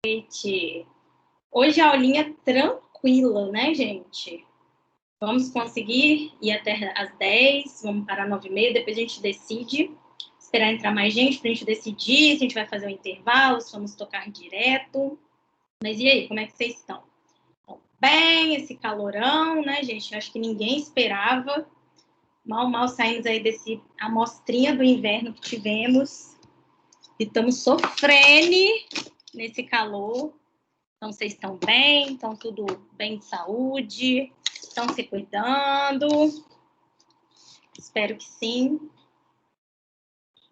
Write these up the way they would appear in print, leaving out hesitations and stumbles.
Gente, hoje a aulinha é tranquila, né, gente? Vamos conseguir ir até às 10, vamos parar 9h30, depois a gente decide, esperar entrar mais gente para a gente decidir se a gente vai fazer um intervalo, se vamos tocar direto. Mas e aí, como é que vocês estão? Estão bem, esse calorão, né, gente? Acho que ninguém esperava. Mal saímos aí desse amostrinha do inverno que tivemos. E estamos sofrendo nesse calor. Então, vocês estão bem? Estão tudo bem de saúde? Estão se cuidando? Espero que sim.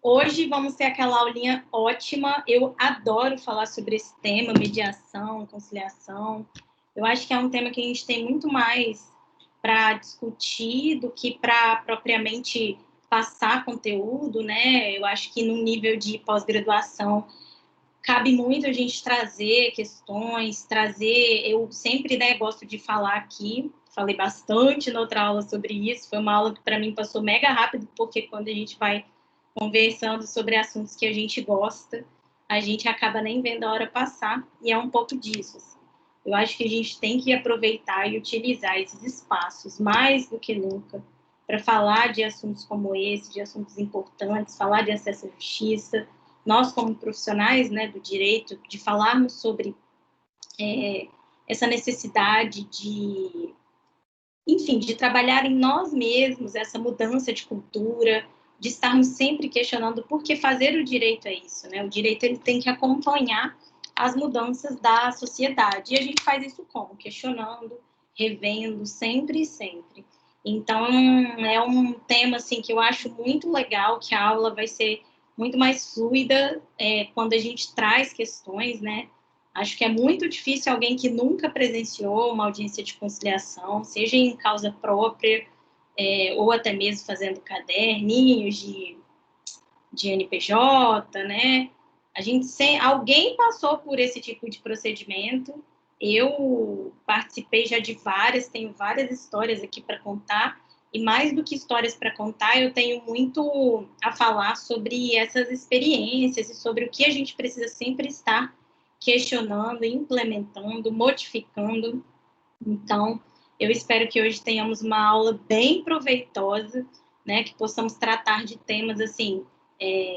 Hoje vamos ter aquela aulinha ótima. Eu adoro falar sobre esse tema, mediação, conciliação. Eu acho que é um tema que a gente tem muito mais para discutir do que para propriamente passar conteúdo, né? Eu acho que no nível de pós-graduação cabe muito a gente trazer questões, eu sempre, né, gosto de falar aqui, falei bastante na outra aula sobre isso, foi uma aula que para mim passou mega rápido, porque quando a gente vai conversando sobre assuntos que a gente gosta, a gente acaba nem vendo a hora passar, e é um pouco disso, assim. Eu acho que a gente tem que aproveitar e utilizar esses espaços, mais do que nunca, para falar de assuntos como esse, de assuntos importantes, falar de acesso à justiça. Nós, como profissionais, né, do direito, de falarmos sobre essa necessidade de, enfim, de trabalhar em nós mesmos, essa mudança de cultura, de estarmos sempre questionando por que fazer o direito é isso, né? O direito ele tem que acompanhar as mudanças da sociedade. E a gente faz isso como? Questionando, revendo, sempre e sempre. Então, é um tema assim, que eu acho muito legal, que a aula vai ser muito mais fluida quando a gente traz questões, né? Acho que é muito difícil alguém que nunca presenciou uma audiência de conciliação, seja em causa própria, ou até mesmo fazendo caderninhos de NPJ, né? Alguém passou por esse tipo de procedimento. Eu participei já de várias, tenho várias histórias aqui para contar, e mais do que histórias para contar, eu tenho muito a falar sobre essas experiências e sobre o que a gente precisa sempre estar questionando, implementando, modificando. Então, eu espero que hoje tenhamos uma aula bem proveitosa, né, que possamos tratar de temas assim,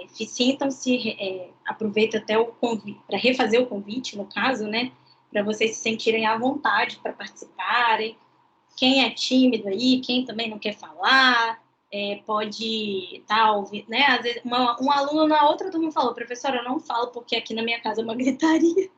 sintam-se, aproveito até o convite, para refazer o convite, no caso, né, para vocês se sentirem à vontade para participarem. Quem é tímido aí, quem também não quer falar, pode estar ouvindo, né, às vezes um aluno na outra turma falou, professora, eu não falo porque aqui na minha casa é uma gritaria.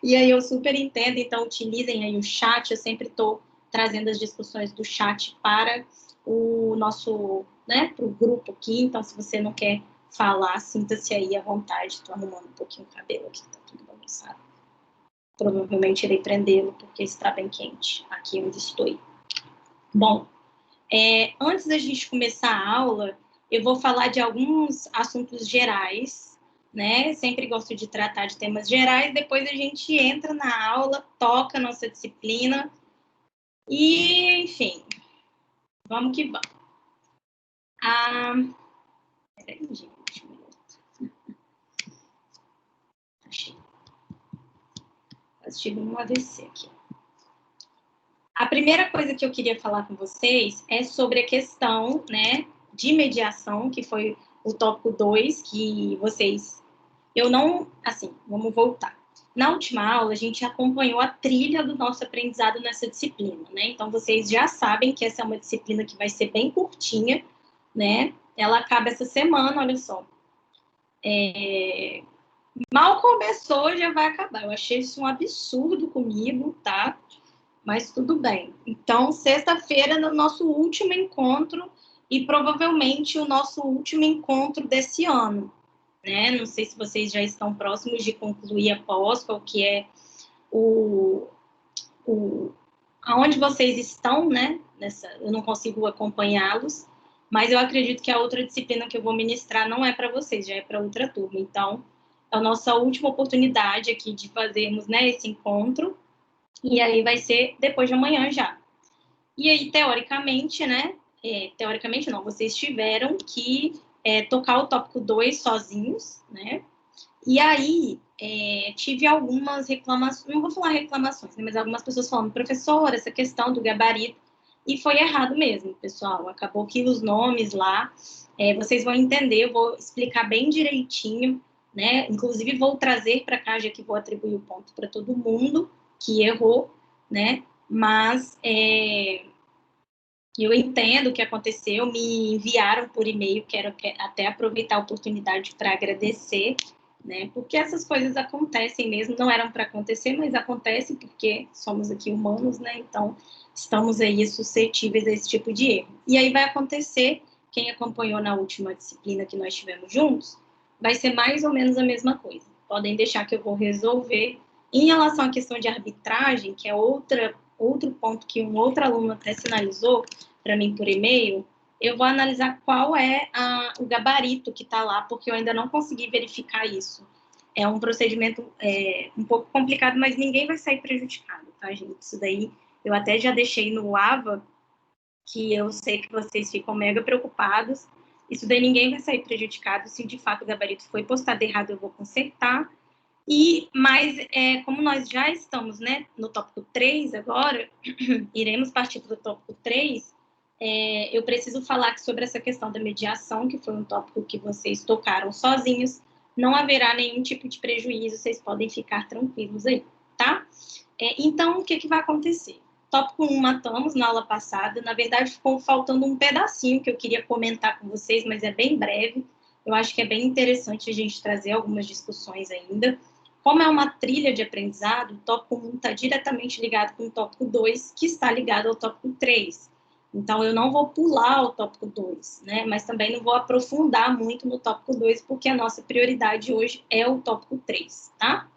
E aí eu super entendo, então utilizem aí o chat, eu sempre estou trazendo as discussões do chat para o nosso, né, para o grupo aqui, então se você não quer falar, sinta-se aí à vontade, estou arrumando um pouquinho o cabelo aqui, está tudo bagunçado. Provavelmente irei prendê-lo, porque está bem quente aqui onde estou. Bom, antes da gente começar a aula, eu vou falar de alguns assuntos gerais, né? Sempre gosto de tratar de temas gerais, depois a gente entra na aula, toca a nossa disciplina e, enfim, vamos que vamos. Peraí, gente, um minuto. Achei. Tive um AVC aqui. A primeira coisa que eu queria falar com vocês é sobre a questão, né, de mediação, que foi o tópico 2, que vocês... Eu não... Assim, vamos voltar. Na última aula, a gente acompanhou a trilha do nosso aprendizado nessa disciplina, né? Então, vocês já sabem que essa é uma disciplina que vai ser bem curtinha, né? Ela acaba essa semana, olha só. Mal começou, já vai acabar. Eu achei isso um absurdo comigo, tá? Mas tudo bem. Então, sexta-feira, no nosso último encontro, e provavelmente o nosso último encontro desse ano, né? Não sei se vocês já estão próximos de concluir a pós, qual que é aonde vocês estão, né? Eu não consigo acompanhá-los, mas eu acredito que a outra disciplina que eu vou ministrar não é para vocês, já é para outra turma. Então, é a nossa última oportunidade aqui de fazermos, né, esse encontro, e aí vai ser depois de amanhã já. E aí, teoricamente, né? Teoricamente não, vocês tiveram que tocar o tópico 2 sozinhos, né? E aí, tive algumas reclamações, não vou falar reclamações, né, mas algumas pessoas falando, professora, essa questão do gabarito, e foi errado mesmo, pessoal. Acabou que os nomes lá, vocês vão entender, eu vou explicar bem direitinho, né? Inclusive, vou trazer para cá, já que vou atribuir o ponto para todo mundo que errou, né? Mas eu entendo o que aconteceu, me enviaram por e-mail, quero até aproveitar a oportunidade para agradecer, né? Porque essas coisas acontecem mesmo, não eram para acontecer, mas acontecem porque somos aqui humanos, né? Então, estamos aí suscetíveis a esse tipo de erro. E aí vai acontecer, quem acompanhou na última disciplina que nós tivemos juntos, vai ser mais ou menos a mesma coisa. Podem deixar que eu vou resolver. Em relação à questão de arbitragem, que é outro ponto que um outro aluno até sinalizou para mim por e-mail, eu vou analisar qual é o gabarito que está lá, porque eu ainda não consegui verificar isso. É um procedimento um pouco complicado, mas ninguém vai sair prejudicado, tá, gente? Isso daí eu até já deixei no AVA, que eu sei que vocês ficam mega preocupados. Isso daí ninguém vai sair prejudicado. Se de fato o gabarito foi postado errado, eu vou consertar. Mas, como nós já estamos, né, no tópico 3 agora, iremos partir para o tópico 3, eu preciso falar sobre essa questão da mediação, que foi um tópico que vocês tocaram sozinhos. Não haverá nenhum tipo de prejuízo, vocês podem ficar tranquilos aí, tá? Então, o que vai acontecer? Tópico 1 matamos na aula passada, na verdade ficou faltando um pedacinho que eu queria comentar com vocês, mas é bem breve. Eu acho que é bem interessante a gente trazer algumas discussões ainda. Como é uma trilha de aprendizado, o tópico 1 está diretamente ligado com o tópico 2, que está ligado ao tópico 3. Então, eu não vou pular o tópico 2, né? Mas também não vou aprofundar muito no tópico 2, porque a nossa prioridade hoje é o tópico 3, tá?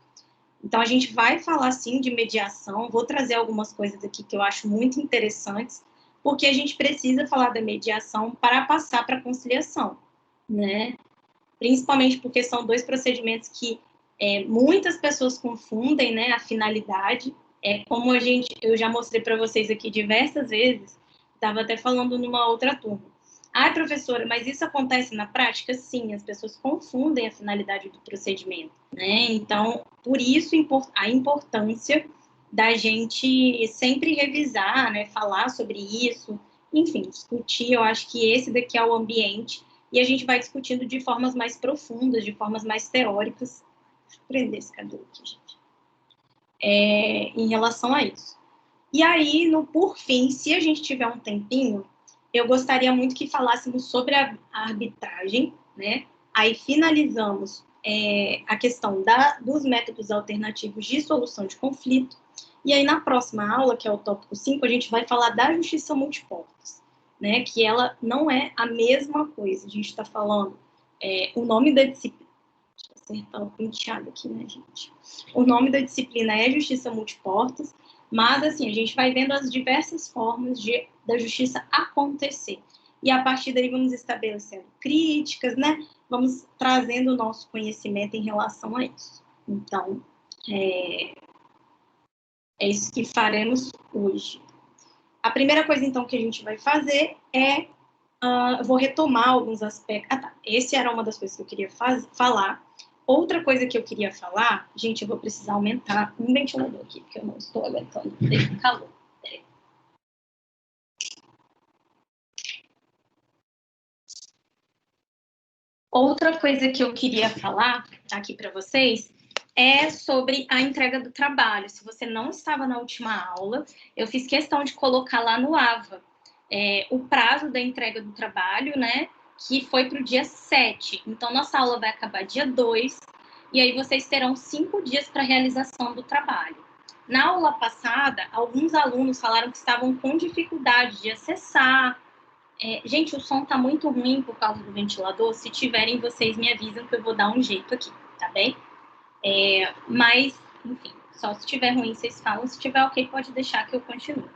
Então, a gente vai falar, sim, de mediação. Vou trazer algumas coisas aqui que eu acho muito interessantes, porque a gente precisa falar da mediação para passar para a conciliação, né? Principalmente porque são dois procedimentos que muitas pessoas confundem, né, a finalidade. Como eu já mostrei para vocês aqui diversas vezes, estava até falando numa outra turma. Ah, professora, mas isso acontece na prática? Sim, as pessoas confundem a finalidade do procedimento, né? Então, por isso a importância da gente sempre revisar, né, falar sobre isso, enfim, discutir. Eu acho que esse daqui é o ambiente e a gente vai discutindo de formas mais profundas, de formas mais teóricas. Deixa eu prender esse cabelo aqui, gente. Em relação a isso. E aí, por fim, se a gente tiver um tempinho, eu gostaria muito que falássemos sobre a arbitragem, né? Aí finalizamos a questão dos métodos alternativos de solução de conflito. E aí, na próxima aula, que é o tópico 5, a gente vai falar da justiça multiportas, né? Que ela não é a mesma coisa. A gente está falando o nome da disciplina. Deixa eu acertar o penteado aqui, né, gente? O nome da disciplina é Justiça Multiportas, mas, assim, a gente vai vendo as diversas formas da justiça acontecer. E, a partir daí, vamos estabelecendo críticas, né? Vamos trazendo o nosso conhecimento em relação a isso. Então, é isso que faremos hoje. A primeira coisa, então, que a gente vai fazer eu vou retomar alguns aspectos. Tá. Esse era uma das coisas que eu queria falar. Outra coisa que eu queria falar, gente, eu vou precisar aumentar um ventilador aqui, porque eu não estou aguentando ter calor. Outra coisa que eu queria falar aqui para vocês é sobre a entrega do trabalho. Se você não estava na última aula, eu fiz questão de colocar lá no AVA o prazo da entrega do trabalho, né? Que foi para o dia 7. Então, nossa aula vai acabar dia 2, e aí vocês terão 5 dias para a realização do trabalho. Na aula passada, alguns alunos falaram que estavam com dificuldade de acessar. Gente, o som está muito ruim por causa do ventilador. Se tiverem, vocês me avisam que eu vou dar um jeito aqui, tá bem? Mas, enfim, só se tiver ruim vocês falam. Se tiver ok, pode deixar que eu continuo.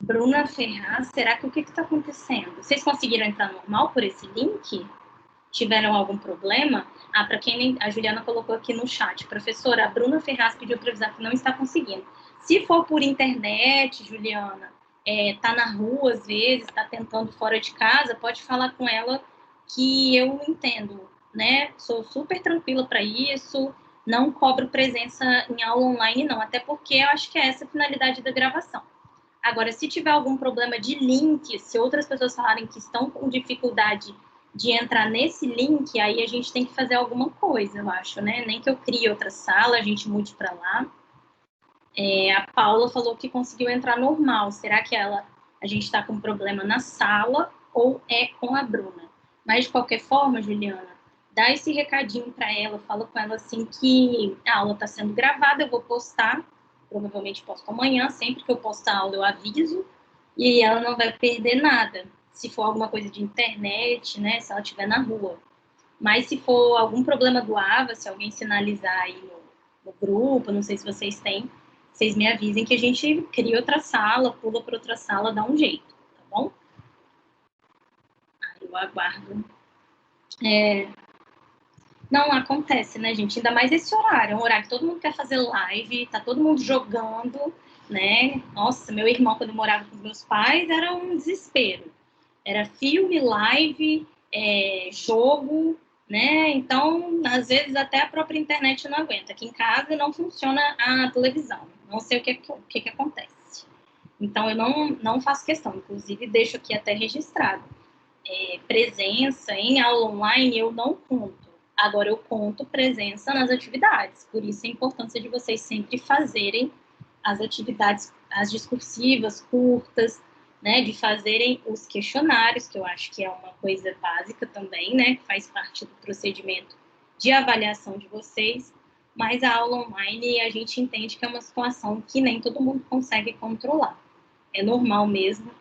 Bruna Ferraz, será que o que está acontecendo? Vocês conseguiram entrar normal por esse link? Tiveram algum problema? Para quem a Juliana colocou aqui no chat, professora, a Bruna Ferraz pediu para avisar que não está conseguindo. Se for por internet, Juliana, tá na rua às vezes, está tentando fora de casa, pode falar com ela que eu entendo, né? Sou super tranquila para isso. não cobro presença em aula online, não, até porque eu acho que é essa a finalidade da gravação. Agora, se tiver algum problema de link, se outras pessoas falarem que estão com dificuldade de entrar nesse link, aí a gente tem que fazer alguma coisa, eu acho, né? Nem que eu crie outra sala, a gente mude para lá. A Paula falou que conseguiu entrar normal. Será que a gente está com problema na sala ou é com a Bruna? Mas, de qualquer forma, Juliana, dá esse recadinho para ela, fala com ela assim que a aula está sendo gravada, eu vou postar, provavelmente posto amanhã, sempre que eu postar a aula eu aviso, e ela não vai perder nada, se for alguma coisa de internet, né, se ela estiver na rua. Mas se for algum problema do AVA, se alguém sinalizar aí no grupo, não sei se vocês têm, vocês me avisem que a gente cria outra sala, pula para outra sala, dá um jeito, tá bom? Eu aguardo. Não acontece, né, gente? Ainda mais esse horário. É um horário que todo mundo quer fazer live, tá todo mundo jogando, né? Nossa, meu irmão, quando eu morava com os meus pais, era um desespero. Era filme, live, jogo, né? Então, às vezes, até a própria internet não aguenta. Aqui em casa não funciona a televisão. Não sei o que acontece. Então, eu não faço questão. Inclusive, deixo aqui até registrado. Presença em aula online eu não conto. Agora eu conto presença nas atividades. Por isso a importância de vocês sempre fazerem as atividades, as discursivas, curtas, né? De fazerem os questionários, que eu acho que é uma coisa básica também, né? Que faz parte do procedimento de avaliação de vocês. Mas a aula online a gente entende que é uma situação que nem todo mundo consegue controlar. É normal mesmo.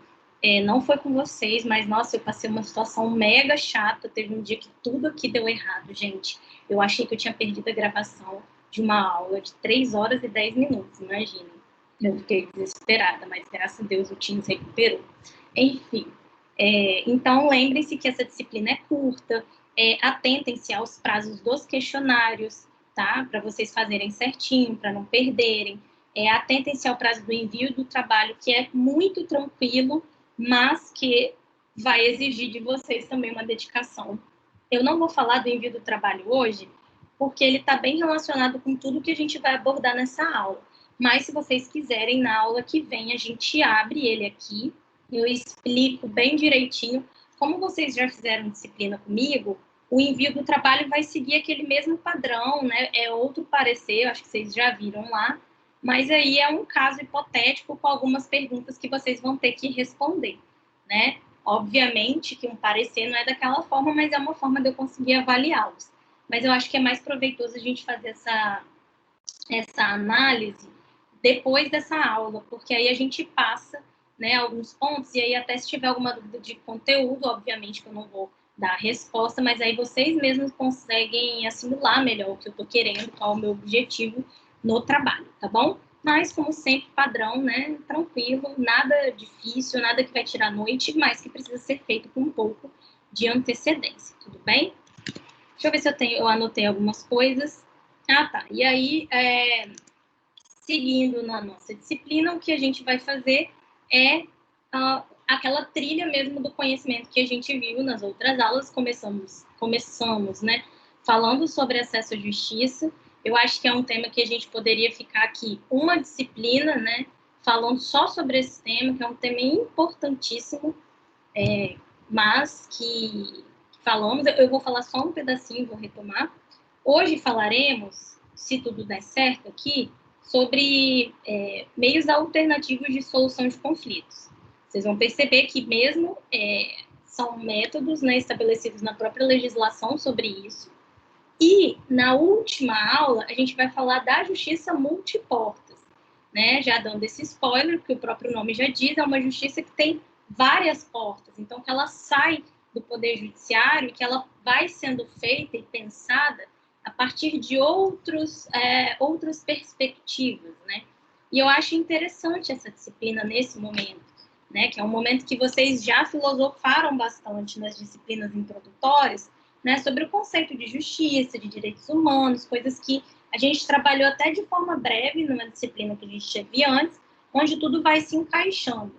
Não foi com vocês, mas, nossa, eu passei uma situação mega chata. Teve um dia que tudo aqui deu errado, gente. Eu achei que eu tinha perdido a gravação de uma aula de 3 horas e 10 minutos, imaginem. Eu fiquei desesperada, mas, graças a Deus, o Teams recuperou. Enfim, então, lembrem-se que essa disciplina é curta. Atentem-se aos prazos dos questionários, tá? Para vocês fazerem certinho, para não perderem. Atentem-se ao prazo do envio do trabalho, que é muito tranquilo, mas que vai exigir de vocês também uma dedicação. Eu não vou falar do envio do trabalho hoje, porque ele está bem relacionado com tudo que a gente vai abordar nessa aula. Mas, se vocês quiserem, na aula que vem, a gente abre ele aqui, eu explico bem direitinho. Como vocês já fizeram disciplina comigo, o envio do trabalho vai seguir aquele mesmo padrão, né? É outro parecer, acho que vocês já viram lá, mas aí é um caso hipotético com algumas perguntas que vocês vão ter que responder, né? Obviamente que um parecer não é daquela forma, mas é uma forma de eu conseguir avaliá-los. Mas eu acho que é mais proveitoso a gente fazer essa análise depois dessa aula, porque aí a gente passa, né, alguns pontos, e aí até se tiver alguma dúvida de conteúdo, obviamente que eu não vou dar a resposta, mas aí vocês mesmos conseguem assimilar melhor o que eu estou querendo, qual é o meu objetivo no trabalho, tá bom? Mas, como sempre, padrão, né? Tranquilo, nada difícil, nada que vai tirar a noite, mas que precisa ser feito com um pouco de antecedência, tudo bem? Deixa eu ver se eu anotei algumas coisas. Ah, tá. E aí, seguindo na nossa disciplina, o que a gente vai fazer é aquela trilha mesmo do conhecimento que a gente viu nas outras aulas. Começamos, né, falando sobre acesso à justiça. Eu acho que é um tema que a gente poderia ficar aqui uma disciplina, né, falando só sobre esse tema, que é um tema importantíssimo, mas que falamos, eu vou falar só um pedacinho, vou retomar. Hoje falaremos, se tudo der certo aqui, sobre meios alternativos de solução de conflitos. Vocês vão perceber que mesmo são métodos, né, estabelecidos na própria legislação sobre isso. E na última aula a gente vai falar da justiça multiportas, né? Já dando esse spoiler, que o próprio nome já diz, é uma justiça que tem várias portas, então que ela sai do poder judiciário e que ela vai sendo feita e pensada a partir de outras perspectivas, né? E eu acho interessante essa disciplina nesse momento, né? Que é um momento que vocês já filosofaram bastante nas disciplinas introdutórias, né? Sobre o conceito de justiça, de direitos humanos, coisas que a gente trabalhou até de forma breve numa disciplina que a gente teve antes, onde tudo vai se encaixando.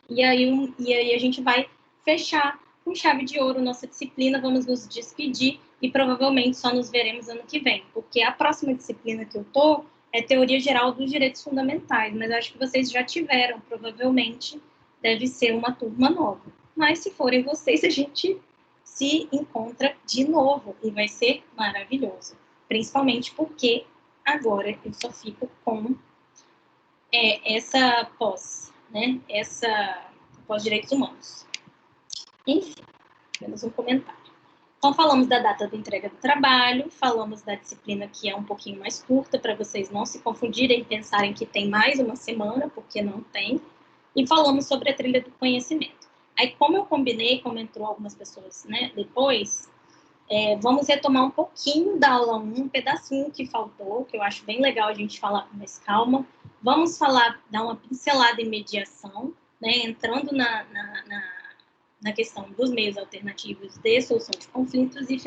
E aí a gente vai fechar com chave de ouro nossa disciplina, vamos nos despedir e provavelmente só nos veremos ano que vem, porque a próxima disciplina que eu tô é Teoria Geral dos Direitos Fundamentais, mas acho que vocês já tiveram, provavelmente deve ser uma turma nova. Mas se forem vocês, a gente se encontra de novo e vai ser maravilhoso, principalmente porque agora eu só fico com essa pós, né? Essa pós-direitos humanos. Enfim, apenas um comentário. Então, falamos da data da entrega do trabalho, falamos da disciplina que é um pouquinho mais curta, para vocês não se confundirem e pensarem que tem mais uma semana, porque não tem, e falamos sobre a trilha do conhecimento. Aí, como eu combinei, como entrou algumas pessoas, né, depois, vamos retomar um pouquinho da aula 1, um pedacinho que faltou, que eu acho bem legal a gente falar com mais calma. Vamos falar, dar uma pincelada em mediação, né, entrando na questão dos meios alternativos de solução de conflitos e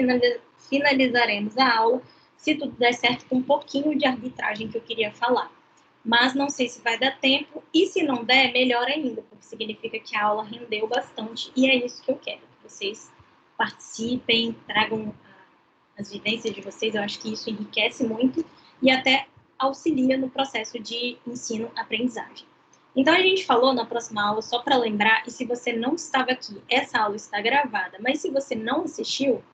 finalizaremos a aula, se tudo der certo, com um pouquinho de arbitragem que eu queria falar. Mas não sei se vai dar tempo, e se não der, melhor ainda, porque significa que a aula rendeu bastante, e é isso que eu quero, que vocês participem, tragam as vivências de vocês, eu acho que isso enriquece muito e até auxilia no processo de ensino-aprendizagem. Então, a gente falou na próxima aula, só para lembrar, e se você não estava aqui, essa aula está gravada, mas se você não assistiu,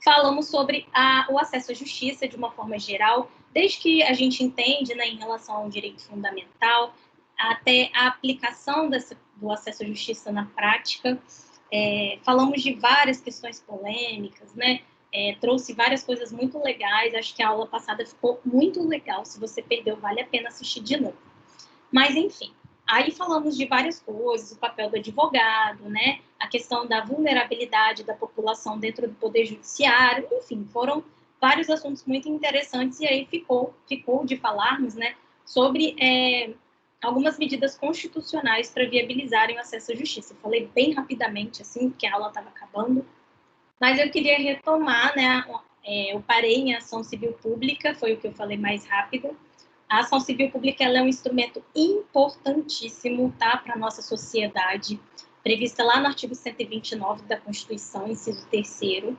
falamos sobre o acesso à justiça de uma forma geral, desde que a gente entende, né, em relação ao direito fundamental, até a aplicação do acesso à justiça na prática. Falamos de várias questões polêmicas, né? Trouxe várias coisas muito legais, acho que a aula passada ficou muito legal, se você perdeu, vale a pena assistir de novo. Mas, enfim, aí falamos de várias coisas, o papel do advogado, né? A questão da vulnerabilidade da população dentro do Poder Judiciário, enfim, foram vários assuntos muito interessantes, e aí ficou de falarmos, né, sobre algumas medidas constitucionais para viabilizarem o acesso à justiça. Eu falei bem rapidamente, assim, porque a aula estava acabando, mas eu queria retomar, né, eu parei em ação civil pública, foi o que eu falei mais rápido. A ação civil pública ela é um instrumento importantíssimo, tá, para a nossa sociedade, prevista lá no artigo 129 da Constituição, inciso 3º,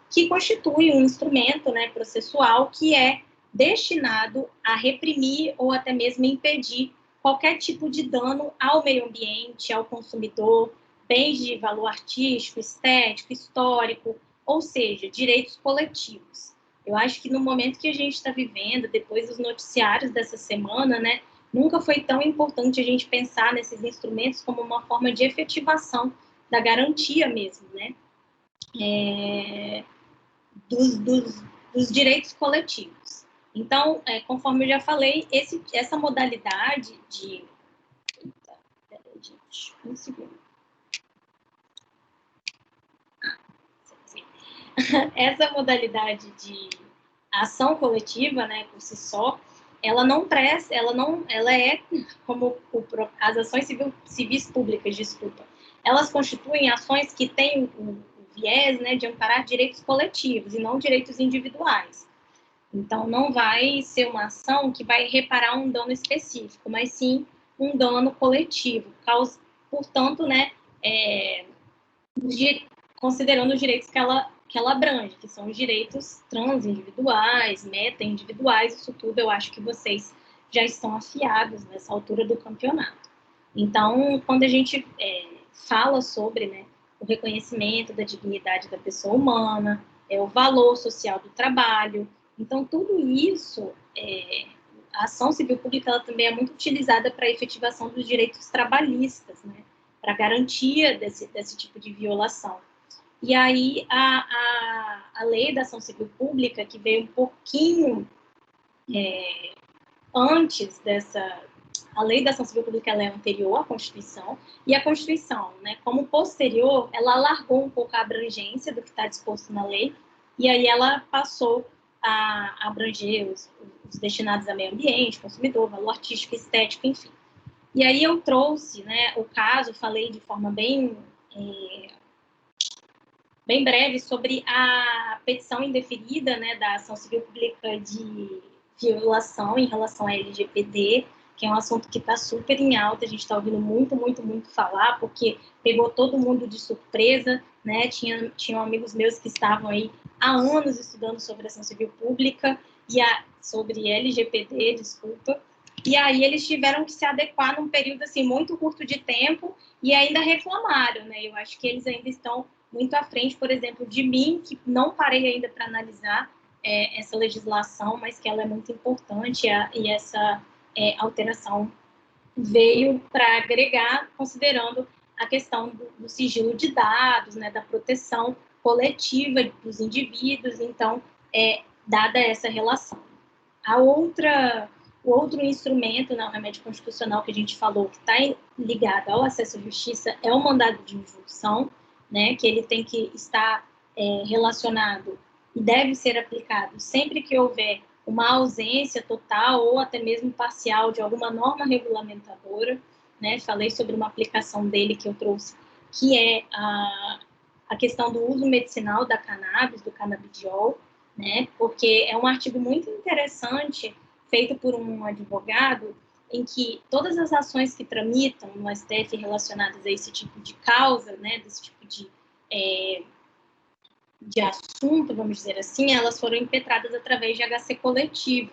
que constitui um instrumento, né, processual que é destinado a reprimir ou até mesmo impedir qualquer tipo de dano ao meio ambiente, ao consumidor, bens de valor artístico, estético, histórico, ou seja, direitos coletivos. Eu acho que no momento que a gente está vivendo, depois dos noticiários dessa semana, né, nunca foi tão importante a gente pensar nesses instrumentos como uma forma de efetivação da garantia mesmo, né, dos direitos coletivos. Então, conforme eu já falei, essa modalidade de... Gente, um segundo. Essa modalidade de ação coletiva, né, por si só, ela é como as ações civis públicas, desculpa, elas constituem ações que têm o viés, né, de amparar direitos coletivos e não direitos individuais. Então, não vai ser uma ação que vai reparar um dano específico, mas sim um dano coletivo, portanto, né, considerando os direitos que ela abrange, que são os direitos transindividuais, meta-individuais, isso tudo eu acho que vocês já estão afiados nessa altura do campeonato. Então, quando a gente fala sobre, né, o reconhecimento da dignidade da pessoa humana, o valor social do trabalho, então tudo isso, a ação civil pública ela também é muito utilizada para a efetivação dos direitos trabalhistas, né, para garantia desse tipo de violação. E aí, a lei da ação civil pública, que veio um pouquinho antes dessa... A lei da ação civil pública ela é anterior à Constituição, e a Constituição, né, como posterior, ela alargou um pouco a abrangência do que está disposto na lei, e aí ela passou a abranger os destinados a meio ambiente, consumidor, valor artístico, estético, enfim. E aí eu trouxe, né, o caso, falei de forma bem breve sobre a petição indeferida, né, da ação civil pública de violação em relação à LGPD, que é um assunto que está super em alta, a gente está ouvindo muito, muito, muito falar, porque pegou todo mundo de surpresa, né, tinham amigos meus que estavam aí há anos estudando sobre ação civil pública e sobre LGPD, desculpa, e aí eles tiveram que se adequar num período assim muito curto de tempo e ainda reclamaram, né? Eu acho que eles ainda estão muito à frente, por exemplo, de mim, que não parei ainda para analisar essa legislação, mas que ela é muito importante e essa alteração veio para agregar, considerando a questão do sigilo de dados, né, da proteção coletiva dos indivíduos, então, dada essa relação. O outro instrumento, né, o remédio constitucional que a gente falou, que está ligado ao acesso à justiça, é o mandado de injunção, né, que ele tem que estar relacionado e deve ser aplicado sempre que houver uma ausência total ou até mesmo parcial de alguma norma regulamentadora, né? Falei sobre uma aplicação dele que eu trouxe, que é a questão do uso medicinal da cannabis, do canabidiol, né? Porque é um artigo muito interessante, feito por um advogado, em que todas as ações que tramitam no STF relacionadas a esse tipo de causa, né? Desse tipo de assunto, vamos dizer assim, elas foram impetradas através de HC coletivo,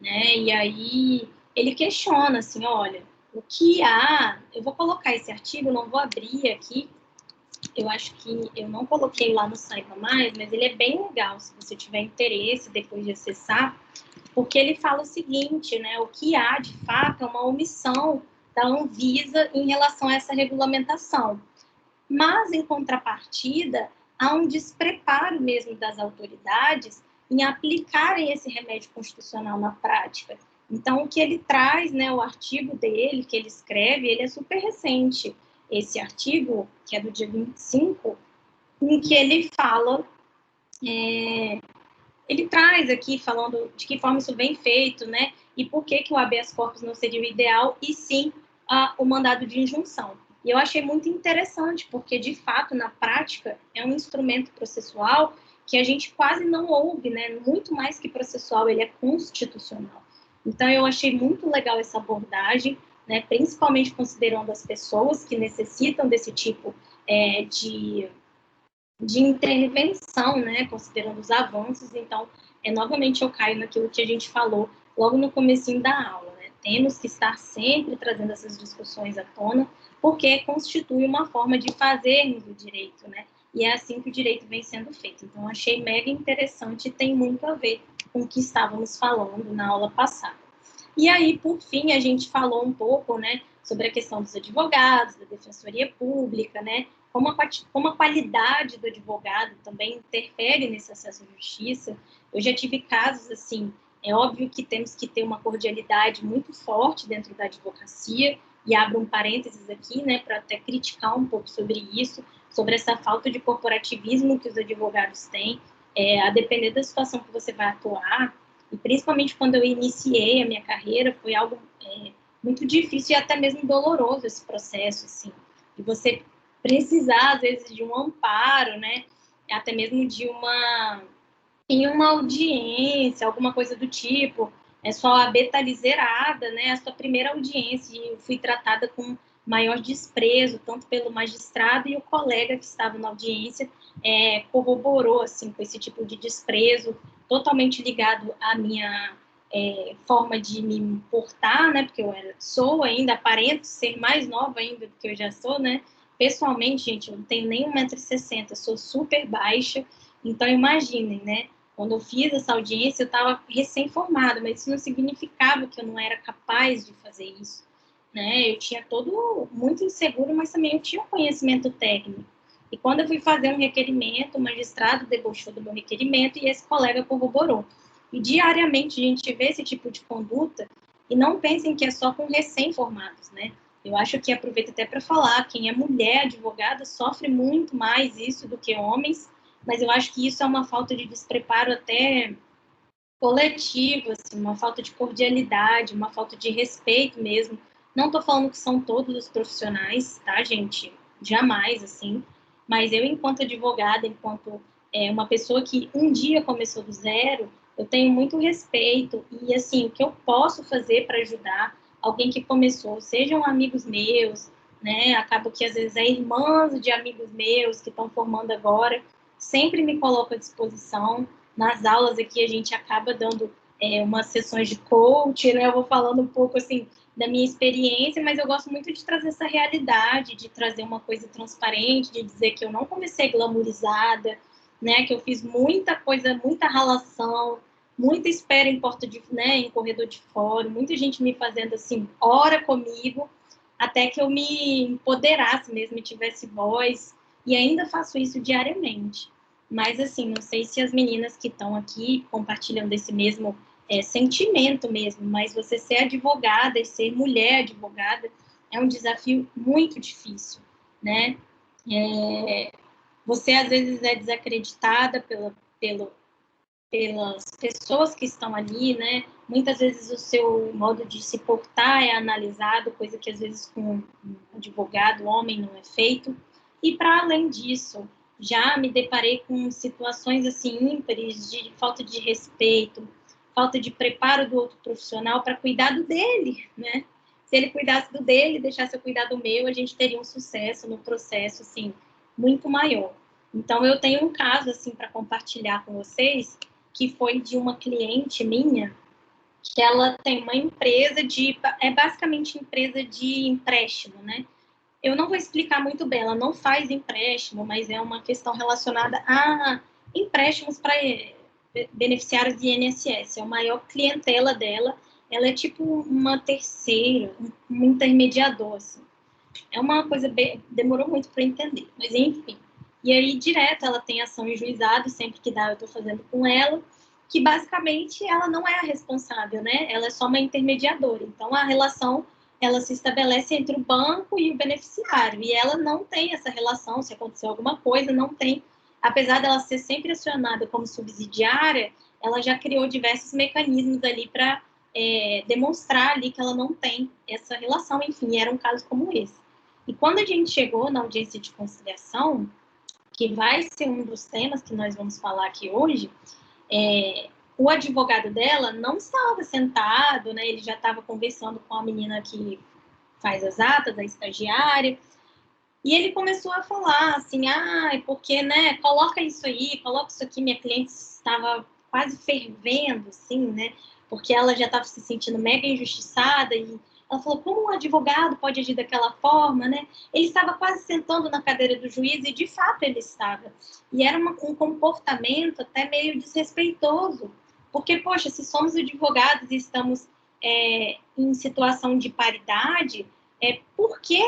né? E aí ele questiona assim, olha, o que há, eu vou colocar esse artigo, não vou abrir aqui, eu acho que eu não coloquei lá no Saiba Mais, mas ele é bem legal, se você tiver interesse depois de acessar, porque ele fala o seguinte, né? O que há, de fato, é uma omissão da Anvisa em relação a essa regulamentação. Mas, em contrapartida, há um despreparo mesmo das autoridades em aplicarem esse remédio constitucional na prática. Então, o que ele traz, né, o artigo dele, que ele escreve, ele é super recente. Esse artigo, que é do dia 25, em que ele fala, ele traz aqui, falando de que forma isso vem feito, né, e por que o habeas corpus não seria o ideal, e sim o mandado de injunção. E eu achei muito interessante, porque, de fato, na prática, é um instrumento processual que a gente quase não ouve, né? Muito mais que processual, ele é constitucional. Então, eu achei muito legal essa abordagem, né? Principalmente considerando as pessoas que necessitam desse tipo de intervenção, né? Considerando os avanços. Então, novamente eu caio naquilo que a gente falou logo no comecinho da aula, né? Temos que estar sempre trazendo essas discussões à tona, porque constitui uma forma de fazermos o direito, né? E é assim que o direito vem sendo feito. Então, achei mega interessante e tem muito a ver com o que estávamos falando na aula passada. E aí, por fim, a gente falou um pouco, né, sobre a questão dos advogados, da defensoria pública, né, como a qualidade do advogado também interfere nesse acesso à justiça. Eu já tive casos assim, é óbvio que temos que ter uma cordialidade muito forte dentro da advocacia, e abro um parênteses aqui, né, para até criticar um pouco sobre isso, sobre essa falta de corporativismo que os advogados têm, a depender da situação que você vai atuar, e principalmente quando eu iniciei a minha carreira, foi algo muito difícil e até mesmo doloroso esse processo, assim, de você precisar, às vezes, de um amparo, né, até mesmo em uma audiência, alguma coisa do tipo, sua OAB está zerada, né, a sua primeira audiência, e eu fui tratada com maior desprezo, tanto pelo magistrado e o colega que estava na audiência corroborou, assim, com esse tipo de desprezo, totalmente ligado à minha forma de me portar, né, porque eu sou ainda, aparento ser mais nova ainda do que eu já sou, né, pessoalmente, gente, eu não tenho nem 1,60 m, sou super baixa, então imaginem, né, quando eu fiz essa audiência, eu estava recém-formada, mas isso não significava que eu não era capaz de fazer isso, né? Eu tinha todo muito inseguro, mas também eu tinha um conhecimento técnico. E quando eu fui fazer um requerimento, o magistrado debochou do meu requerimento e esse colega corroborou. E diariamente a gente vê esse tipo de conduta e não pensem que é só com recém-formados, né? Eu acho que aproveito até para falar, quem é mulher advogada sofre muito mais isso do que homens, mas eu acho que isso é uma falta de despreparo até coletivo, assim, uma falta de cordialidade, uma falta de respeito mesmo. Não estou falando que são todos os profissionais, tá, gente? Jamais, assim. Mas eu, enquanto advogada, enquanto uma pessoa que um dia começou do zero, eu tenho muito respeito e, assim, o que eu posso fazer para ajudar alguém que começou, sejam amigos meus, né? Acaba que, às vezes, é irmãs de amigos meus que estão formando agora. sempre me coloco à disposição. Nas aulas aqui a gente acaba dando umas sessões de coach, né? Eu vou falando um pouco, assim, da minha experiência, mas eu gosto muito de trazer essa realidade, de trazer uma coisa transparente, de dizer que eu não comecei glamourizada, né? Que eu fiz muita coisa, muita ralação, muita espera em porta de, né, em corredor de fórum, muita gente me fazendo assim, ora comigo, até que eu me empoderasse mesmo e tivesse voz, e ainda faço isso diariamente. Mas assim, não sei se as meninas que estão aqui compartilham desse mesmo sentimento mesmo, mas você ser advogada e ser mulher advogada é um desafio muito difícil, né? Você às vezes é desacreditada pelas pessoas que estão ali, né? Muitas vezes o seu modo de se portar é analisado, coisa que às vezes com um advogado, homem, não é feito. E para além disso, já me deparei com situações assim ímpares de falta de respeito, falta de preparo do outro profissional para cuidar do dele, né? Se ele cuidasse do dele, deixasse eu cuidar do meu, a gente teria um sucesso no processo assim muito maior. Então eu tenho um caso assim para compartilhar com vocês, que foi de uma cliente minha, que ela tem uma empresa basicamente empresa de empréstimo, né? Eu não vou explicar muito bem, ela não faz empréstimo, mas é uma questão relacionada a empréstimos para beneficiários de INSS, é a maior clientela dela, ela é tipo uma terceira, um intermediador, assim. É uma coisa demorou muito para entender, mas enfim. E aí, direto, ela tem ação em juizado, sempre que dá eu estou fazendo com ela, que basicamente ela não é a responsável, né? Ela é só uma intermediadora. Então, a relação, ela se estabelece entre o banco e o beneficiário, e ela não tem essa relação, se acontecer alguma coisa, não tem. Apesar dela ser sempre acionada como subsidiária, ela já criou diversos mecanismos ali para demonstrar ali que ela não tem essa relação. Enfim, era um caso como esse. E quando a gente chegou na audiência de conciliação, que vai ser um dos temas que nós vamos falar aqui hoje, o advogado dela não estava sentado, né? Ele já estava conversando com a menina que faz as atas, a estagiária, e ele começou a falar assim, porque, né, coloca isso aí, coloca isso aqui, minha cliente estava quase fervendo, assim, né, porque ela já estava se sentindo mega injustiçada, e ela falou, como um advogado pode agir daquela forma, né? Ele estava quase sentando na cadeira do juiz, e de fato ele estava. E era um comportamento até meio desrespeitoso, porque, poxa, se somos advogados e estamos em situação de paridade, por que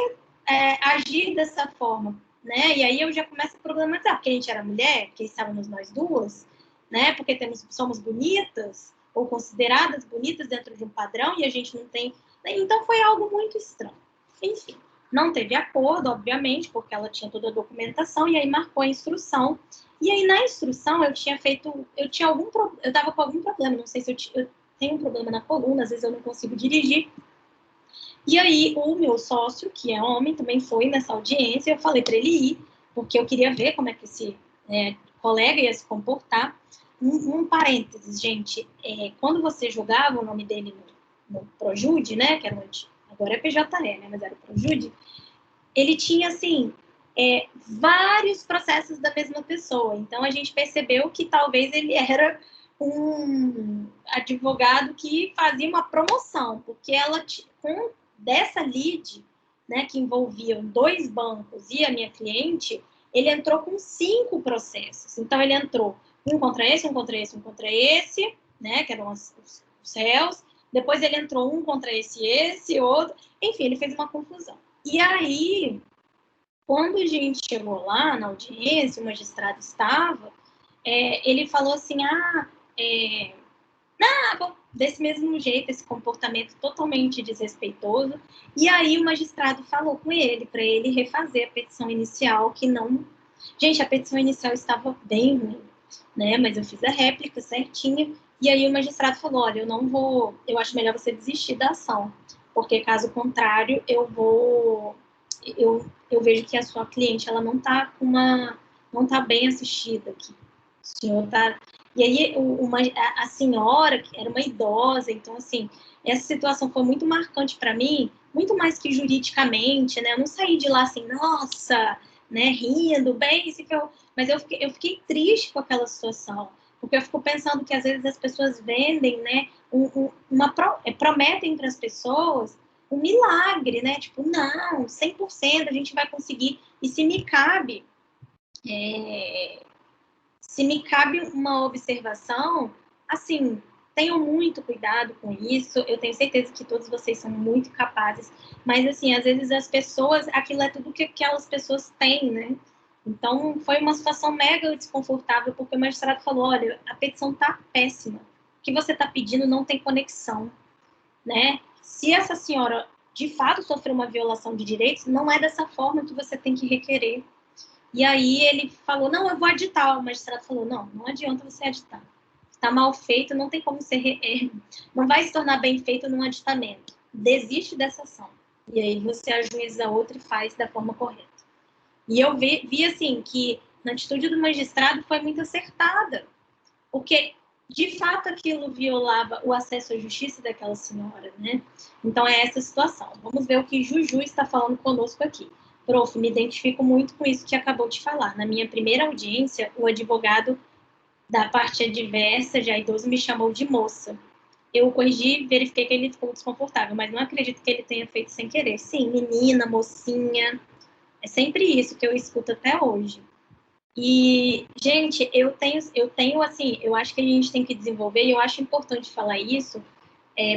agir dessa forma, né? E aí eu já começo a problematizar, porque a gente era mulher, porque estávamos nós duas, né? Porque somos bonitas, ou consideradas bonitas dentro de um padrão, e a gente não tem. Então foi algo muito estranho. Enfim, não teve acordo, obviamente, porque ela tinha toda a documentação, e aí marcou a instrução. E aí na instrução eu estava com algum problema, não sei se eu tenho um problema na coluna, às vezes eu não consigo dirigir. E aí, o meu sócio, que é homem, também foi nessa audiência. Eu falei para ele ir, porque eu queria ver como é que esse colega ia se comportar. Um parênteses, gente. Quando você jogava o nome dele no Projude, né? Que era agora é PJE, né? Mas era o Projude. Ele tinha, assim, vários processos da mesma pessoa. Então, a gente percebeu que talvez ele era um advogado que fazia uma promoção, porque ela, com dessa lead, né, que envolviam 2 bancos e a minha cliente, ele entrou com 5 processos. Então, ele entrou um contra esse, um contra esse, um contra esse, né, que eram os réus. Depois ele entrou um contra esse, outro. Enfim, ele fez uma confusão. E aí, quando a gente chegou lá na audiência, o magistrado estava, ele falou assim, desse mesmo jeito, esse comportamento totalmente desrespeitoso. E aí o magistrado falou com ele, para ele refazer a petição inicial, que não... Gente, a petição inicial estava bem ruim, né? Mas eu fiz a réplica certinha, e aí o magistrado falou, olha, eu acho melhor você desistir da ação, porque caso contrário, eu vejo que a sua cliente, ela não está bem assistida aqui. O senhor está... E aí, a senhora, que era uma idosa, então, assim, essa situação foi muito marcante para mim, muito mais que juridicamente, né? Eu não saí de lá assim, nossa, né, rindo, bem, Mas eu fiquei triste com aquela situação, porque eu fico pensando que às vezes as pessoas vendem, né, prometem para as pessoas um milagre, né? Tipo, não, 100% a gente vai conseguir. E se me cabe uma observação, assim, tenham muito cuidado com isso. Eu tenho certeza que todos vocês são muito capazes, mas assim, às vezes as pessoas, aquilo é tudo que aquelas pessoas têm, né? Então, foi uma situação mega desconfortável, porque o magistrado falou: olha, a petição tá péssima. O que você está pedindo não tem conexão, né? Se essa senhora de fato sofreu uma violação de direitos, não é dessa forma que você tem que requerer. E aí ele falou: não, eu vou aditar. O magistrado falou: não, não adianta você aditar. Está mal feito, não tem como ser. Não vai se tornar bem feito num aditamento. Desiste dessa ação. E aí você ajuiza a outra e faz da forma correta. E eu vi assim, que na atitude do magistrado foi muito acertada, porque de fato aquilo violava o acesso à justiça daquela senhora, né? Então é essa situação. Vamos ver o que Juju está falando conosco aqui. Prof, me identifico muito com isso que acabou de falar. Na minha primeira audiência, o advogado da parte adversa, já idoso, me chamou de moça. Eu corrigi, verifiquei que ele ficou desconfortável, mas não acredito que ele tenha feito sem querer. Sim, menina, mocinha, é sempre isso que eu escuto até hoje. E, gente, eu tenho assim, eu acho que a gente tem que desenvolver, e eu acho importante falar isso,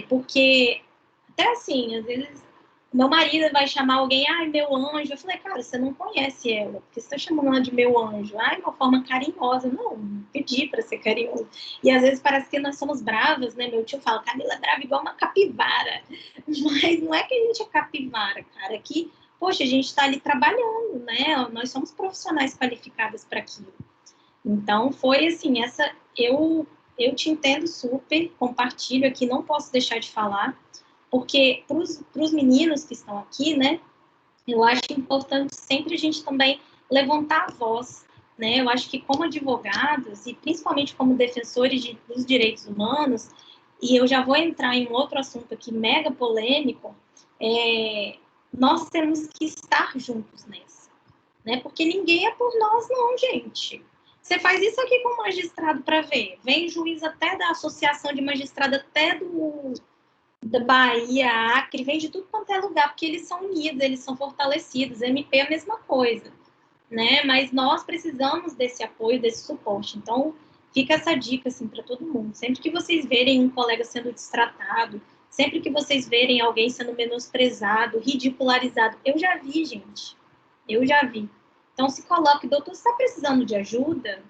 porque, até assim, às vezes, meu marido vai chamar alguém, ai, meu anjo. Eu falei, cara, você não conhece ela, porque você tá chamando ela de meu anjo. Ai, uma forma carinhosa. Não pedi para ser carinhoso. E às vezes parece que nós somos bravas, né? Meu tio fala, Camila é brava igual uma capivara. Mas não é que a gente é capivara, cara, é que, poxa, a gente está ali trabalhando, né? Nós somos profissionais qualificadas para aquilo. Então, foi assim, eu te entendo super, compartilho aqui, não posso deixar de falar, porque para os meninos que estão aqui, né, eu acho importante sempre a gente também levantar a voz, né? Eu acho que como advogados e principalmente como defensores dos direitos humanos, e eu já vou entrar em um outro assunto aqui mega polêmico, nós temos que estar juntos nessa, né? Porque ninguém é por nós, não, gente. Você faz isso aqui com o magistrado para ver. Vem juiz até da Associação de Magistrado, até da Bahia, Acre, vem de tudo quanto é lugar, porque eles são unidos, eles são fortalecidos. MP é a mesma coisa, né? Mas nós precisamos desse apoio, desse suporte. Então, fica essa dica assim para todo mundo. Sempre que vocês verem um colega sendo destratado, sempre que vocês verem alguém sendo menosprezado, ridicularizado, eu já vi, gente. Eu já vi. Então, se coloque, doutor, você está precisando de ajuda?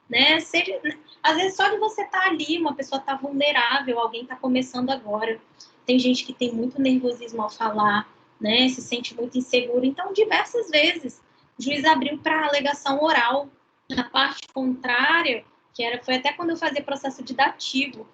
Né? Seja, às vezes, só de você estar ali, uma pessoa está vulnerável, alguém está começando agora. Tem gente que tem muito nervosismo ao falar, né? Se sente muito inseguro. Então, diversas vezes, o juiz abriu para alegação oral. A parte contrária, foi até quando eu fazia processo didativo,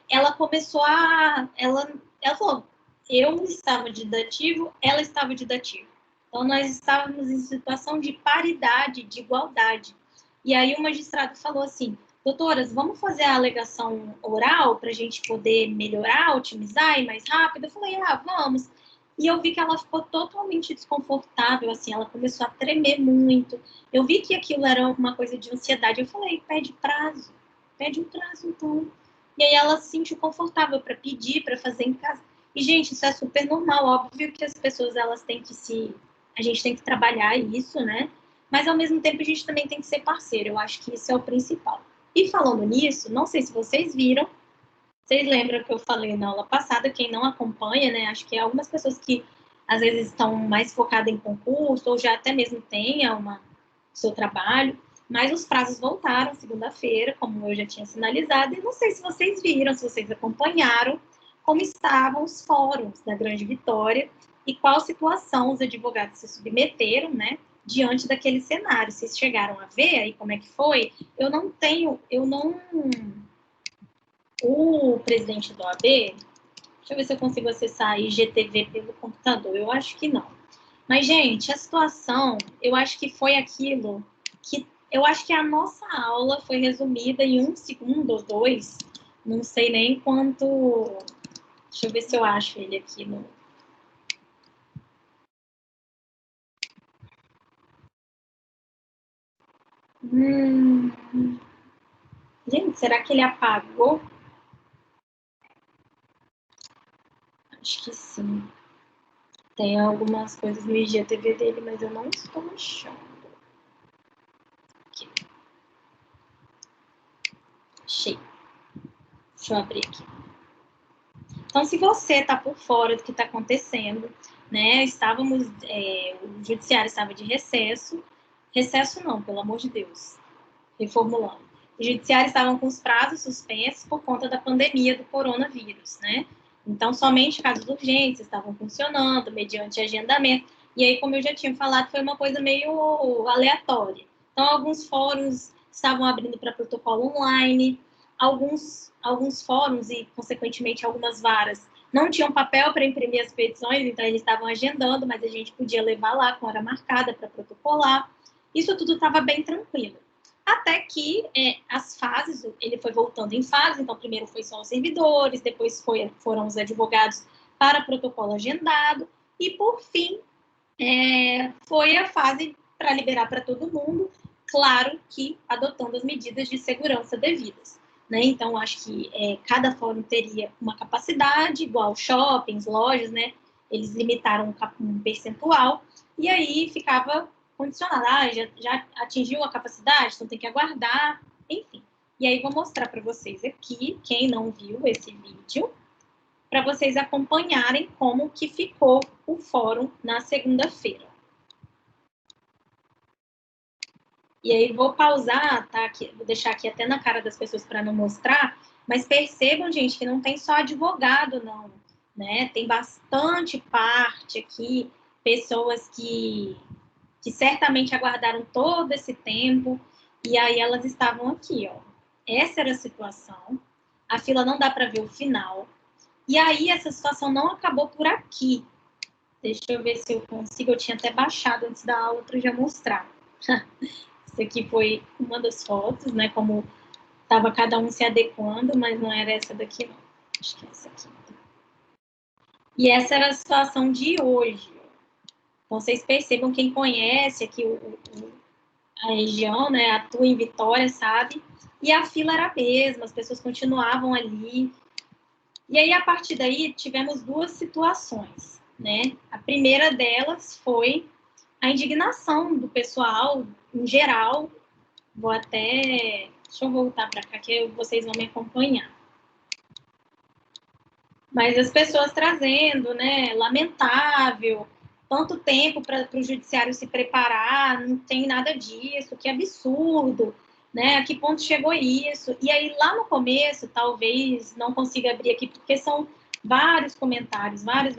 ela começou ela falou, eu estava didativo, ela estava didativo. Então, nós estávamos em situação de paridade, de igualdade. E aí o magistrado falou assim, doutoras, vamos fazer a alegação oral para a gente poder melhorar, otimizar e mais rápido? Eu falei, vamos. E eu vi que ela ficou totalmente desconfortável, assim, ela começou a tremer muito. Eu vi que aquilo era uma coisa de ansiedade. Eu falei, pede um prazo, então. E aí ela se sentiu confortável para pedir, para fazer em casa. E, gente, isso é super normal. Óbvio que as pessoas, elas têm que a gente tem que trabalhar isso, né? Mas, ao mesmo tempo, a gente também tem que ser parceiro. Eu acho que isso é o principal. E falando nisso, não sei se vocês viram, vocês lembram que eu falei na aula passada, quem não acompanha, né? Acho que algumas pessoas que às vezes estão mais focadas em concurso ou já até mesmo têm seu trabalho, mas os prazos voltaram segunda-feira, como eu já tinha sinalizado, e não sei se vocês viram, se vocês acompanharam como estavam os fóruns da Grande Vitória e qual situação os advogados se submeteram, né? Diante daquele cenário. Vocês chegaram a ver aí como é que foi? O presidente do OAB, deixa eu ver se eu consigo acessar a IGTV pelo computador. Eu acho que não. Mas, gente, a situação, eu acho que foi aquilo que... Eu acho que a nossa aula foi resumida em 1 segundo ou 2. Não sei nem quanto... Deixa eu ver se eu acho ele aqui no... Gente, será que ele apagou? Acho que sim. Tem algumas coisas no IGTV dele, mas eu não estou achando. Aqui. Achei. Deixa eu abrir aqui. Então, se você está por fora do que está acontecendo, né? O judiciário estava de recesso. Recesso não, pelo amor de Deus. Reformulando. Os judiciários estavam com os prazos suspensos por conta da pandemia do coronavírus, né? Então, somente casos urgentes estavam funcionando, mediante agendamento. E aí, como eu já tinha falado, foi uma coisa meio aleatória. Então, alguns fóruns estavam abrindo para protocolo online, alguns fóruns e, consequentemente, algumas varas não tinham papel para imprimir as petições, então eles estavam agendando, mas a gente podia levar lá com hora marcada para protocolar. Isso tudo estava bem tranquilo. Até que as fases, ele foi voltando em fases, então primeiro foi só os servidores, depois foram os advogados para protocolo agendado, e por fim foi a fase para liberar para todo mundo, claro que adotando as medidas de segurança devidas. Né? Então, acho que cada fórum teria uma capacidade, igual shoppings, lojas, né? Eles limitaram um percentual, e aí ficava condicionado, já atingiu a capacidade, então tem que aguardar, enfim. E aí vou mostrar para vocês aqui, quem não viu esse vídeo, para vocês acompanharem como que ficou o fórum na segunda-feira. E aí vou pausar, tá? Aqui, vou deixar aqui até na cara das pessoas para não mostrar, mas percebam, gente, que não tem só advogado, não, né? Tem bastante parte aqui, pessoas que certamente aguardaram todo esse tempo, e aí elas estavam aqui, ó. Essa era a situação, a fila não dá para ver o final, e aí essa situação não acabou por aqui. Deixa eu ver se eu consigo, eu tinha até baixado antes da aula para já mostrar. Isso aqui foi uma das fotos, né, como estava cada um se adequando, mas não era essa daqui, não. Acho que é essa aqui. E essa era a situação de hoje. Então, vocês percebam, quem conhece aqui a região, né, atua em Vitória, sabe? E a fila era a mesma, as pessoas continuavam ali. E aí, a partir daí, tivemos duas situações, né? A primeira delas foi a indignação do pessoal, em geral. Vou até... Deixa eu voltar para cá, que vocês vão me acompanhar. Mas as pessoas trazendo, né? Lamentável, tanto tempo para o judiciário se preparar, não tem nada disso, que absurdo, né? A que ponto chegou isso? E aí, lá no começo, talvez não consiga abrir aqui, porque são vários comentários, vários,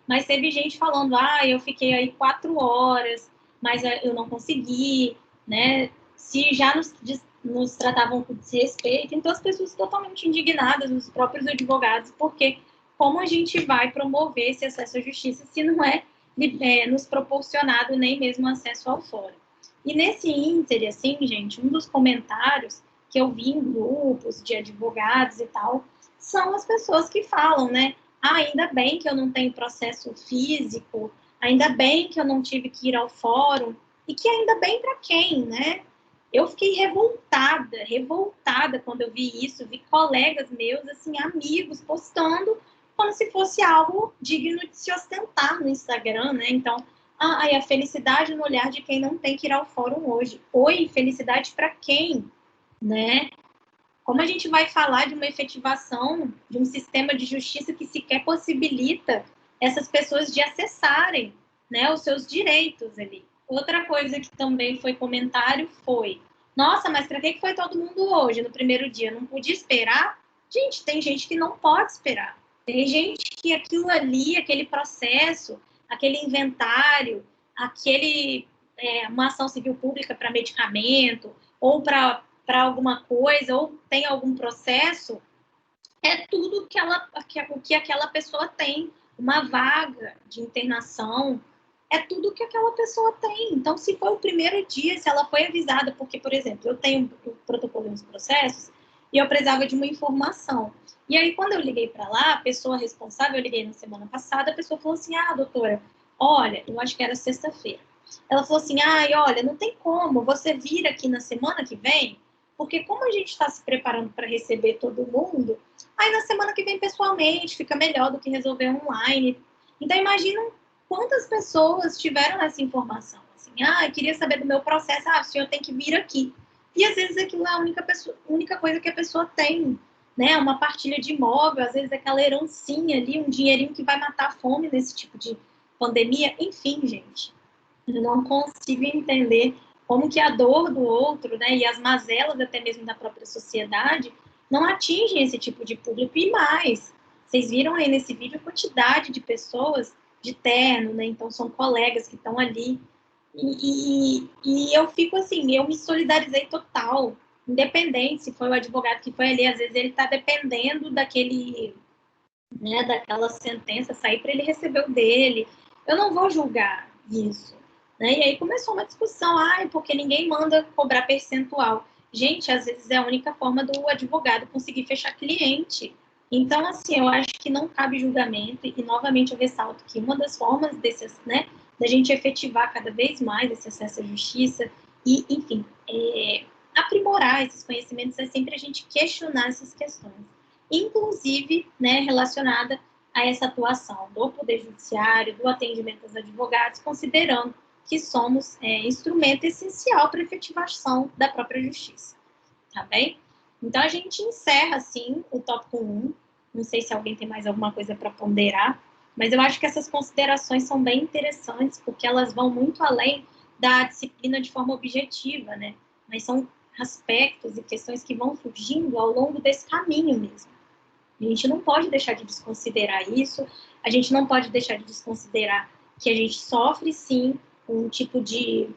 mas teve gente falando, eu fiquei aí 4 horas, mas eu não consegui, né? Se já nos tratavam com desrespeito, então as pessoas totalmente indignadas, os próprios advogados, porque como a gente vai promover esse acesso à justiça se não nos proporcionado nem mesmo acesso ao fórum. E nesse ínterim, assim, gente, um dos comentários que eu vi em grupos de advogados e tal, são as pessoas que falam, né? Ainda bem que eu não tenho processo físico, ainda bem que eu não tive que ir ao fórum, e que ainda bem para quem, né? Eu fiquei revoltada quando eu vi isso, vi colegas meus, assim, amigos, postando como se fosse algo digno de se ostentar no Instagram, né? Então, a felicidade no olhar de quem não tem que ir ao fórum hoje. Oi, felicidade para quem, né? Como a gente vai falar de uma efetivação de um sistema de justiça que sequer possibilita essas pessoas de acessarem, né, os seus direitos ali? Outra coisa que também foi comentário foi: nossa, mas para que foi todo mundo hoje, no primeiro dia? Não podia esperar? Gente, tem gente que não pode esperar. Tem gente que aquilo ali, aquele processo, aquele inventário, uma ação civil pública para medicamento, ou para alguma coisa, ou tem algum processo, é tudo o que aquela pessoa tem. Uma vaga de internação, é tudo que aquela pessoa tem. Então, se foi o primeiro dia, se ela foi avisada, porque, por exemplo, eu tenho o protocolo nos processos e eu precisava de uma informação. E aí, quando eu liguei para lá, a pessoa responsável, eu liguei na semana passada, a pessoa falou assim: doutora, olha, eu acho que era sexta-feira. Ela falou assim, ai, olha, não tem como, você vir aqui na semana que vem, porque como a gente está se preparando para receber todo mundo, aí na semana que vem pessoalmente fica melhor do que resolver online. Então imaginam quantas pessoas tiveram essa informação, assim, ah, eu queria saber do meu processo, ah, o senhor tem que vir aqui. E às vezes aquilo é a única coisa que a pessoa tem, né? Uma partilha de imóvel, às vezes aquela herancinha ali, um dinheirinho que vai matar a fome nesse tipo de pandemia. Enfim, gente, eu não consigo entender como que a dor do outro, né, e as mazelas até mesmo da própria sociedade não atingem esse tipo de público. E mais, vocês viram aí nesse vídeo a quantidade de pessoas de terno, né? Então são colegas que estão ali e eu fico assim, eu me solidarizei total, independente se foi o advogado que foi ali, às vezes ele está dependendo daquele, né, daquela sentença sair para ele receber o dele. Eu não vou julgar isso, né? E aí começou uma discussão, ai, porque ninguém manda cobrar percentual. Gente, às vezes é a única forma do advogado conseguir fechar cliente. Então, assim, eu acho que não cabe julgamento, e novamente eu ressalto que uma das formas desses, né, da gente efetivar cada vez mais esse acesso à justiça e, enfim, aprimorar esses conhecimentos é sempre a gente questionar essas questões, inclusive, né, relacionada a essa atuação do Poder Judiciário, do atendimento aos advogados, considerando que somos instrumento essencial para a efetivação da própria justiça, tá bem? Então, a gente encerra, assim, o tópico 1. Não sei se alguém tem mais alguma coisa para ponderar, mas eu acho que essas considerações são bem interessantes, porque elas vão muito além da disciplina de forma objetiva, né? Mas são aspectos e questões que vão surgindo ao longo desse caminho mesmo. A gente não pode deixar de desconsiderar isso, a gente não pode deixar de desconsiderar que a gente sofre, sim, um tipo de...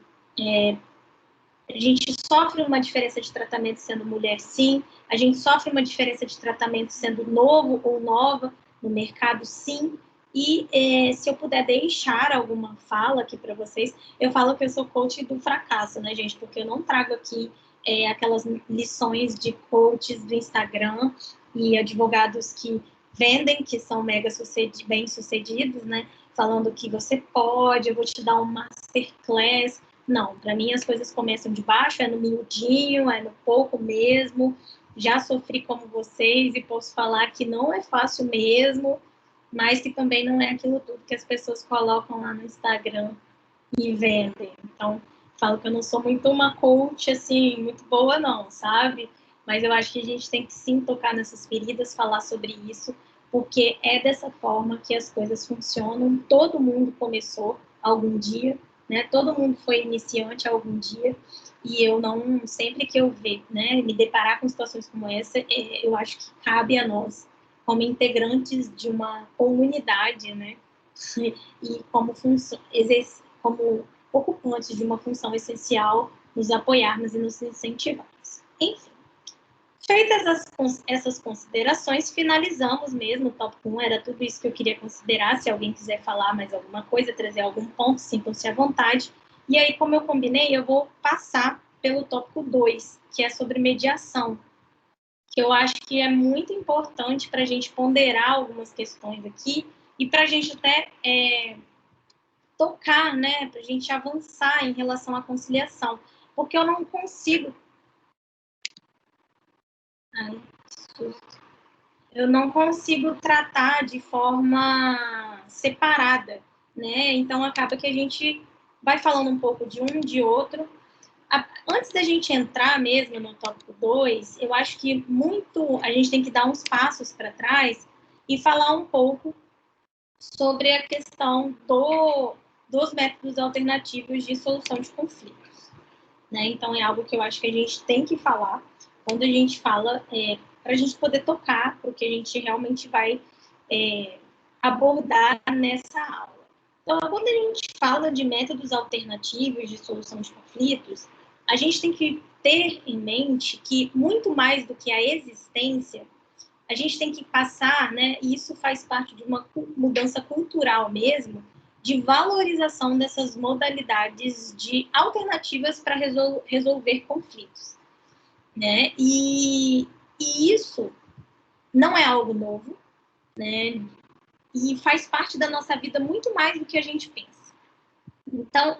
a gente sofre uma diferença de tratamento sendo mulher, sim, a gente sofre uma diferença de tratamento sendo novo ou nova no mercado, sim, e se eu puder deixar alguma fala aqui para vocês, eu falo que eu sou coach do fracasso, né, gente, porque eu não trago aqui aquelas lições de coaches do Instagram e advogados que vendem, que são mega bem-sucedidos, né, falando que você pode, eu vou te dar um masterclass. Não, para mim as coisas começam de baixo, é no miudinho, é no pouco mesmo. Já sofri como vocês e posso falar que não é fácil mesmo, mas que também não é aquilo tudo que as pessoas colocam lá no Instagram e vendem. Então, falo que eu não sou muito uma coach, assim, muito boa não, sabe? Mas eu acho que a gente tem que sim tocar nessas feridas, falar sobre isso, porque é dessa forma que as coisas funcionam. Todo mundo começou algum dia, né? Todo mundo foi iniciante algum dia, e eu não, sempre que eu ver, né, me deparar com situações como essa, eu acho que cabe a nós, como integrantes de uma comunidade, né, e como ocupantes de uma função essencial, nos apoiarmos e nos incentivarmos. Enfim, feitas essas considerações, finalizamos mesmo o tópico 1, era tudo isso que eu queria considerar. Se alguém quiser falar mais alguma coisa, trazer algum ponto, sintam-se à vontade. E aí, como eu combinei, eu vou passar pelo tópico 2, que é sobre mediação, que eu acho que é muito importante para a gente ponderar algumas questões aqui e para a gente até tocar, né, para a gente avançar em relação à conciliação, porque eu não consigo... Ai, susto. Eu não consigo tratar de forma separada, né? Então acaba que a gente vai falando um pouco de um, de outro. Antes da gente entrar mesmo no tópico 2, eu acho que muito a gente tem que dar uns passos para trás e falar um pouco sobre a questão dos métodos alternativos de solução de conflitos, né? Então é algo que eu acho que a gente tem que falar quando a gente fala, para a gente poder tocar o que a gente realmente vai abordar nessa aula. Então, quando a gente fala de métodos alternativos de solução de conflitos, a gente tem que ter em mente que, muito mais do que a existência, a gente tem que passar, né, e isso faz parte de uma mudança cultural mesmo, de valorização dessas modalidades de alternativas para resolver conflitos, né? E isso não é algo novo, né? E faz parte da nossa vida muito mais do que a gente pensa. Então,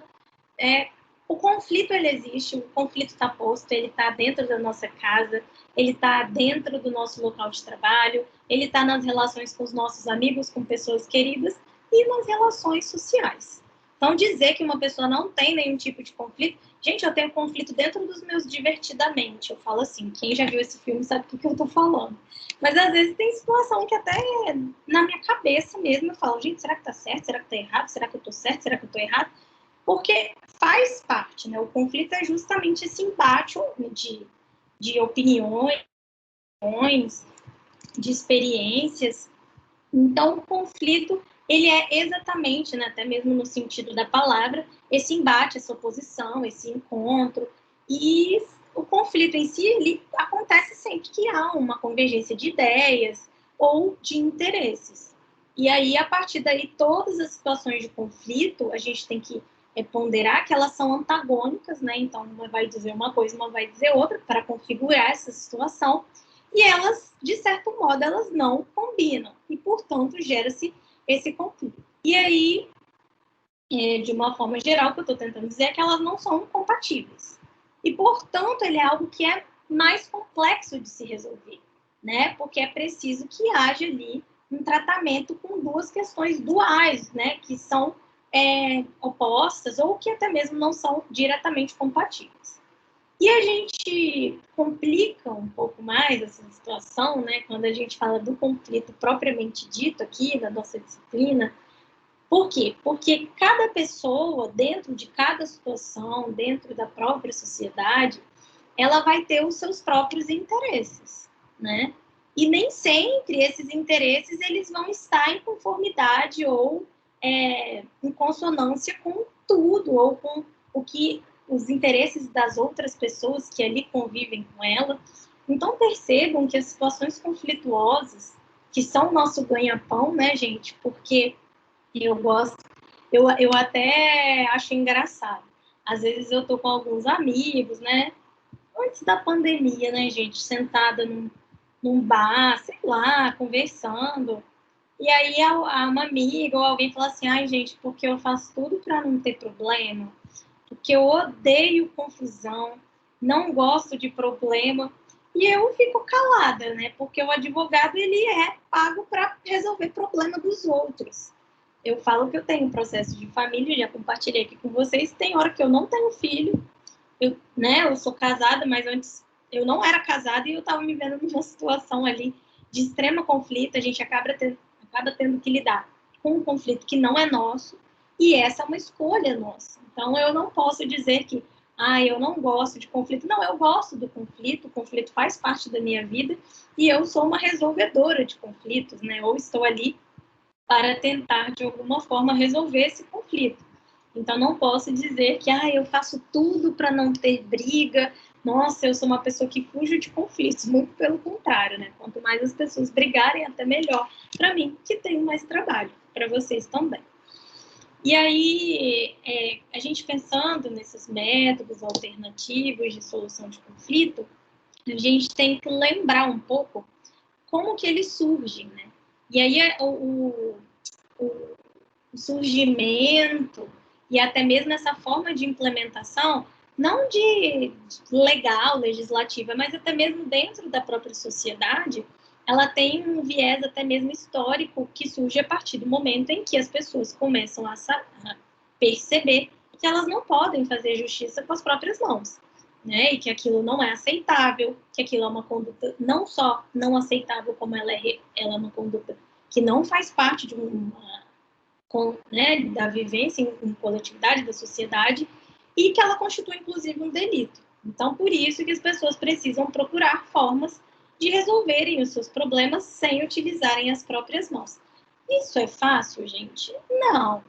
o conflito, ele existe, o conflito está posto, ele está dentro da nossa casa, ele está dentro do nosso local de trabalho, ele está nas relações com os nossos amigos, com pessoas queridas e nas relações sociais. Então, dizer que uma pessoa não tem nenhum tipo de conflito... Gente, eu tenho conflito dentro dos meus Divertidamente. Eu falo assim, quem já viu esse filme sabe do que eu estou falando. Mas, às vezes, tem situação que até na minha cabeça mesmo eu falo, gente, será que tá certo? Será que tá errado? Será que eu tô certo? Será que eu tô errado? Porque faz parte, né? O conflito é justamente esse embate de opiniões, de experiências. Então, o conflito, ele é exatamente, né, até mesmo no sentido da palavra, esse embate, essa oposição, esse encontro. E o conflito em si, ele acontece sempre que há uma convergência de ideias ou de interesses. E aí, a partir daí, todas as situações de conflito, a gente tem que ponderar que elas são antagônicas, né? Então, uma vai dizer uma coisa, uma vai dizer outra, para configurar essa situação. E elas, de certo modo, elas não combinam. E, portanto, gera-se esse conflito. E aí, de uma forma geral, o que eu estou tentando dizer é que elas não são compatíveis. E, portanto, ele é algo que é mais complexo de se resolver, né? Porque é preciso que haja ali um tratamento com duas questões duais, né? Que são opostas ou que até mesmo não são diretamente compatíveis. E a gente complica um pouco mais essa situação, né, quando a gente fala do conflito propriamente dito aqui, na nossa disciplina. Por quê? Porque cada pessoa, dentro de cada situação, dentro da própria sociedade, ela vai ter os seus próprios interesses, né? E nem sempre esses interesses eles vão estar em conformidade ou em consonância com tudo ou com o que os interesses das outras pessoas que ali convivem com ela. Então percebam que as situações conflituosas, que são o nosso ganha-pão, né, gente? Porque eu gosto, eu até acho engraçado. Às vezes eu tô com alguns amigos, né? Antes da pandemia, né, gente? Sentada num bar, sei lá, conversando. E aí uma amiga ou alguém fala assim, ai, gente, porque eu faço tudo para não ter problema, porque eu odeio confusão, não gosto de problema. E eu fico calada, né? Porque o advogado, ele é pago para resolver problema dos outros. Eu falo que eu tenho um processo de família, já compartilhei aqui com vocês, tem hora que eu não tenho filho, eu sou casada, mas antes eu não era casada e eu estava me vendo numa situação ali de extremo conflito, a gente acaba tendo que lidar com um conflito que não é nosso, e essa é uma escolha nossa. Então, eu não posso dizer que, eu não gosto de conflito. Não, eu gosto do conflito, o conflito faz parte da minha vida, e eu sou uma resolvedora de conflitos, né? Ou estou ali para tentar, de alguma forma, resolver esse conflito. Então, não posso dizer que eu faço tudo para não ter briga. Nossa, eu sou uma pessoa que fujo de conflitos. Muito pelo contrário, né? Quanto mais as pessoas brigarem, até melhor para mim, que tenho mais trabalho, para vocês também. E aí, a gente pensando nesses métodos alternativos de solução de conflito, a gente tem que lembrar um pouco como que eles surgem, né? E aí, o surgimento e até mesmo essa forma de implementação, não de legal, legislativa, mas até mesmo dentro da própria sociedade, ela tem um viés até mesmo histórico que surge a partir do momento em que as pessoas começam a perceber que elas não podem fazer justiça com as próprias mãos, né? E que aquilo não é aceitável, que aquilo é uma conduta não só não aceitável, como ela é uma conduta que não faz parte de da vivência em coletividade da sociedade e que ela constitui, inclusive, um delito. Então, por isso que as pessoas precisam procurar formas de resolverem os seus problemas sem utilizarem as próprias mãos. Isso é fácil, gente? Não.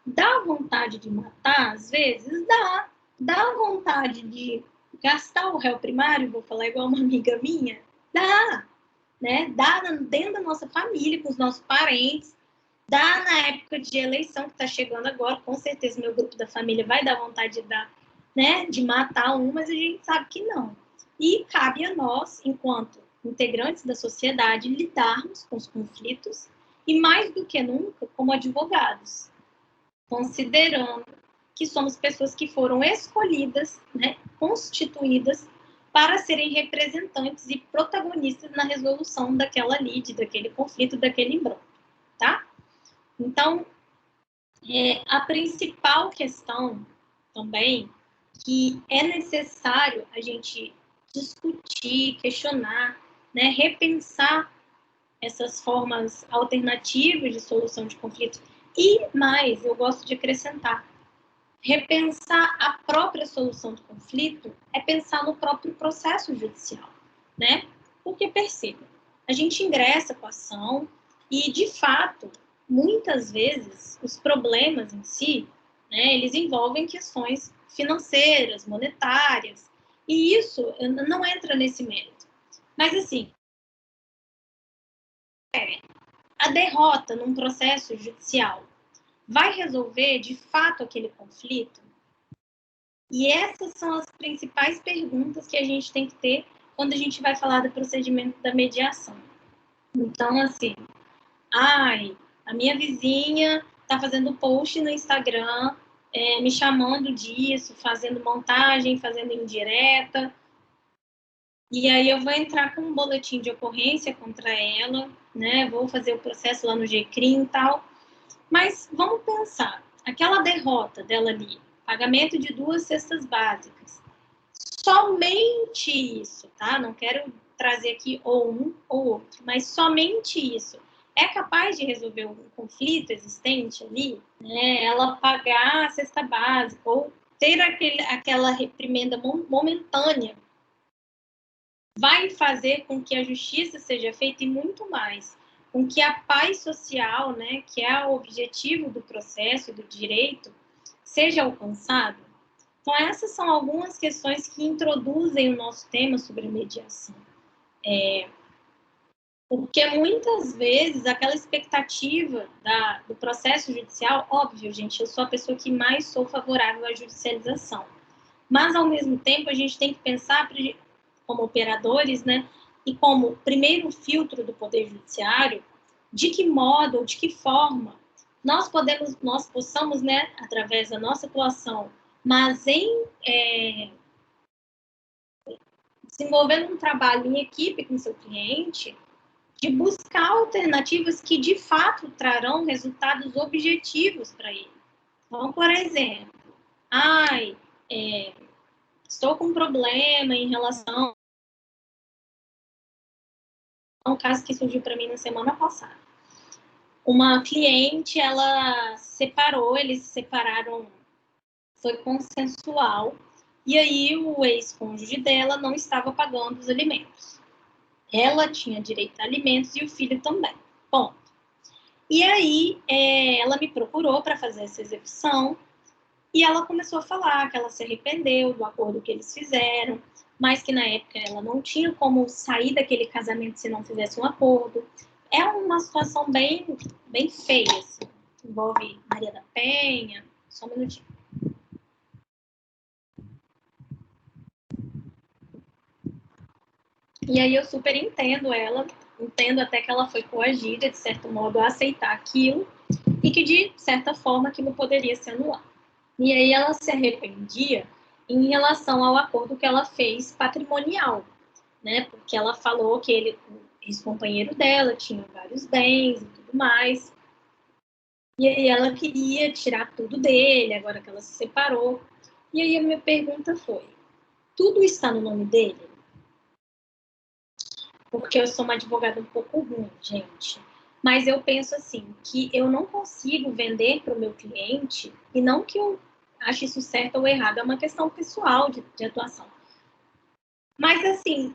Dá vontade de matar, às vezes? Dá. Dá vontade de gastar o réu primário, vou falar igual uma amiga minha? Dá. Né? Dá dentro da nossa família, com os nossos parentes. Dá na época de eleição que está chegando agora, com certeza meu grupo da família vai dar vontade de dar, né, de matar um, mas a gente sabe que não. E cabe a nós, enquanto integrantes da sociedade, lidarmos com os conflitos e, mais do que nunca, como advogados, considerando que somos pessoas que foram escolhidas, né, constituídas para serem representantes e protagonistas na resolução daquela lide, daquele conflito, daquele imbróglio, tá? Então, a principal questão também que é necessário a gente discutir, questionar, né, repensar essas formas alternativas de solução de conflitos. E mais, eu gosto de acrescentar, repensar a própria solução do conflito é pensar no próprio processo judicial, né? Porque, perceba, a gente ingressa com a ação e, de fato, muitas vezes, os problemas em si, né, eles envolvem questões financeiras, monetárias, e isso não entra nesse mérito. Mas, assim, a derrota num processo judicial vai resolver, de fato, aquele conflito? E essas são as principais perguntas que a gente tem que ter quando a gente vai falar do procedimento da mediação. Então, assim, a minha vizinha está fazendo post no Instagram, me chamando disso, fazendo montagem, fazendo indireta, e aí eu vou entrar com um boletim de ocorrência contra ela, né? Vou fazer o processo lá no GCRIM e tal. Mas vamos pensar, aquela derrota dela ali, pagamento de 2 cestas básicas, somente isso, tá? Não quero trazer aqui ou um ou outro, mas somente isso é capaz de resolver um conflito existente ali, né? Ela pagar a cesta básica ou ter aquela reprimenda momentânea vai fazer com que a justiça seja feita e muito mais, com que a paz social, né, que é o objetivo do processo, do direito, seja alcançado? Então, essas são algumas questões que introduzem o nosso tema sobre mediação. Porque muitas vezes aquela expectativa do processo judicial, óbvio, gente, eu sou a pessoa que mais sou favorável à judicialização. Mas, ao mesmo tempo, a gente tem que pensar como operadores, né, e como primeiro filtro do Poder Judiciário, de que modo ou de que forma nós possamos, né, através da nossa atuação, mas desenvolvendo um trabalho em equipe com seu cliente, de buscar alternativas que de fato trarão resultados objetivos para ele. Então, por exemplo, estou com um problema em relação a um caso que surgiu para mim na semana passada. Uma cliente, ela separou, eles se separaram, foi consensual, e aí o ex-cônjuge dela não estava pagando os alimentos. Ela tinha direito a alimentos e o filho também. Ponto. E aí ela me procurou para fazer essa execução e ela começou a falar que ela se arrependeu do acordo que eles fizeram, mas que na época ela não tinha como sair daquele casamento se não fizesse um acordo. É uma situação bem feia, assim. Envolve Maria da Penha. Só um minutinho. E aí eu super entendo ela, entendo até que ela foi coagida, de certo modo, a aceitar aquilo, e que, de certa forma, aquilo poderia ser anulado. E aí ela se arrependia em relação ao acordo que ela fez patrimonial, né? Porque ela falou que o ex-companheiro dela tinha vários bens e tudo mais. E aí ela queria tirar tudo dele, agora que ela se separou. E aí a minha pergunta foi, tudo está no nome dele? Porque eu sou uma advogada um pouco ruim, gente. Mas eu penso assim, que eu não consigo vender para o meu cliente, e não que eu ache isso certo ou errado, é uma questão pessoal de atuação. Mas assim,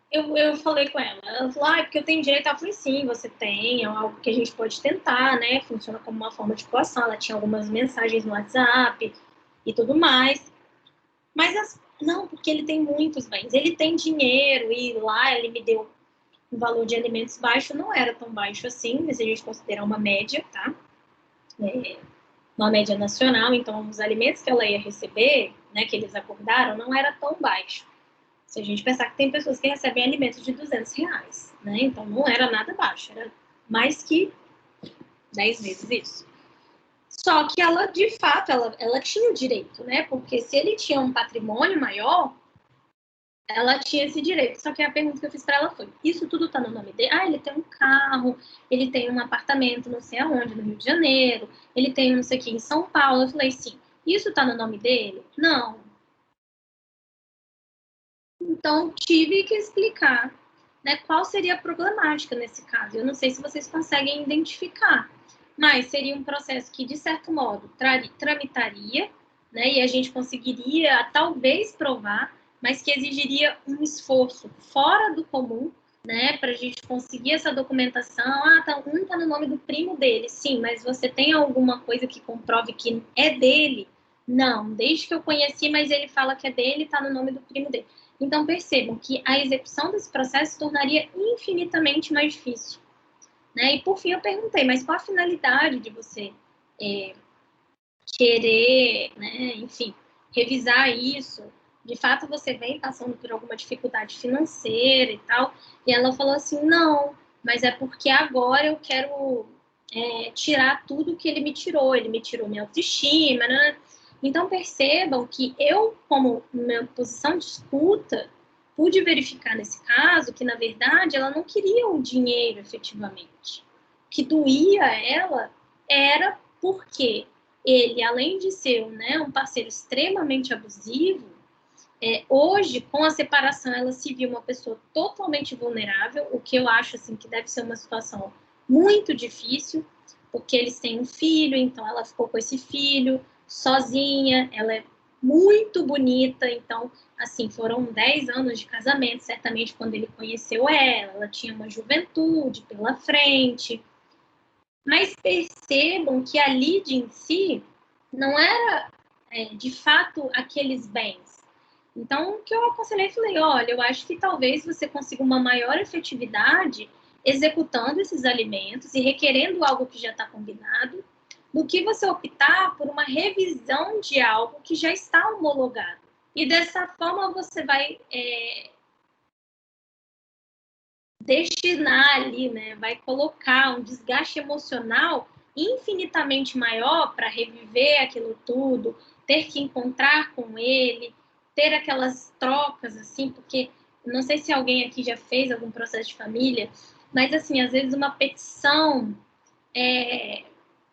eu falei com ela falou, porque eu tenho direito. Ela falou, sim, você tem, é algo que a gente pode tentar, né? Funciona como uma forma de coação. Ela tinha algumas mensagens no WhatsApp e tudo mais. Mas, não, porque ele tem muitos bens. Ele tem dinheiro e lá ele me deu um valor de alimentos baixo, não era tão baixo assim, mas a gente considera uma média, tá? Uma média nacional, então os alimentos que ela ia receber, né, que eles acordaram, não era tão baixo. Se a gente pensar que tem pessoas que recebem alimentos de R$200, né? Então não era nada baixo, era mais que 10 vezes isso. Só que ela, de fato, ela tinha o direito, né? Porque se ele tinha um patrimônio maior, ela tinha esse direito. Só que a pergunta que eu fiz para ela foi: isso tudo tá no nome dele? Ah, ele tem um carro, ele tem um apartamento não sei aonde, no Rio de Janeiro, ele tem não sei o que em São Paulo. Eu falei: sim, isso tá no nome dele? Não. Então, tive que explicar, né, qual seria a problemática nesse caso. Eu não sei se vocês conseguem identificar, mas seria um processo que, de certo modo, tramitaria, né, e a gente conseguiria talvez provar, mas que exigiria um esforço fora do comum, né, para a gente conseguir essa documentação. Ah, tá no nome do primo dele, sim, mas você tem alguma coisa que comprove que é dele? Não, desde que eu conheci, mas ele fala que é dele, está no nome do primo dele. Então, percebam que a execução desse processo se tornaria infinitamente mais difícil, né? E, por fim, eu perguntei, mas qual a finalidade de você querer, né, enfim, revisar isso? De fato, você vem passando por alguma dificuldade financeira e tal? E ela falou assim, não, mas é porque agora eu quero tirar tudo que ele me tirou minha autoestima, né? Então, percebam que eu, como minha posição de escuta, pude verificar nesse caso que, na verdade, ela não queria o dinheiro efetivamente. O que doía a ela era porque ele, além de ser, né, um parceiro extremamente abusivo, hoje, com a separação, ela se viu uma pessoa totalmente vulnerável, o que eu acho assim, que deve ser uma situação muito difícil, porque eles têm um filho, então ela ficou com esse filho sozinha, ela é muito bonita, então, assim, foram 10 anos de casamento, certamente, quando ele conheceu ela tinha uma juventude pela frente, mas percebam que a Lídia em si não era, de fato, aqueles bens. Então, o que eu aconselhei, falei, olha, eu acho que talvez você consiga uma maior efetividade executando esses alimentos e requerendo algo que já está combinado, do que você optar por uma revisão de algo que já está homologado. E dessa forma você vai destinar ali, né, vai colocar um desgaste emocional infinitamente maior para reviver aquilo tudo, ter que encontrar com ele, ter aquelas trocas assim, porque não sei se alguém aqui já fez algum processo de família, mas assim, às vezes uma petição,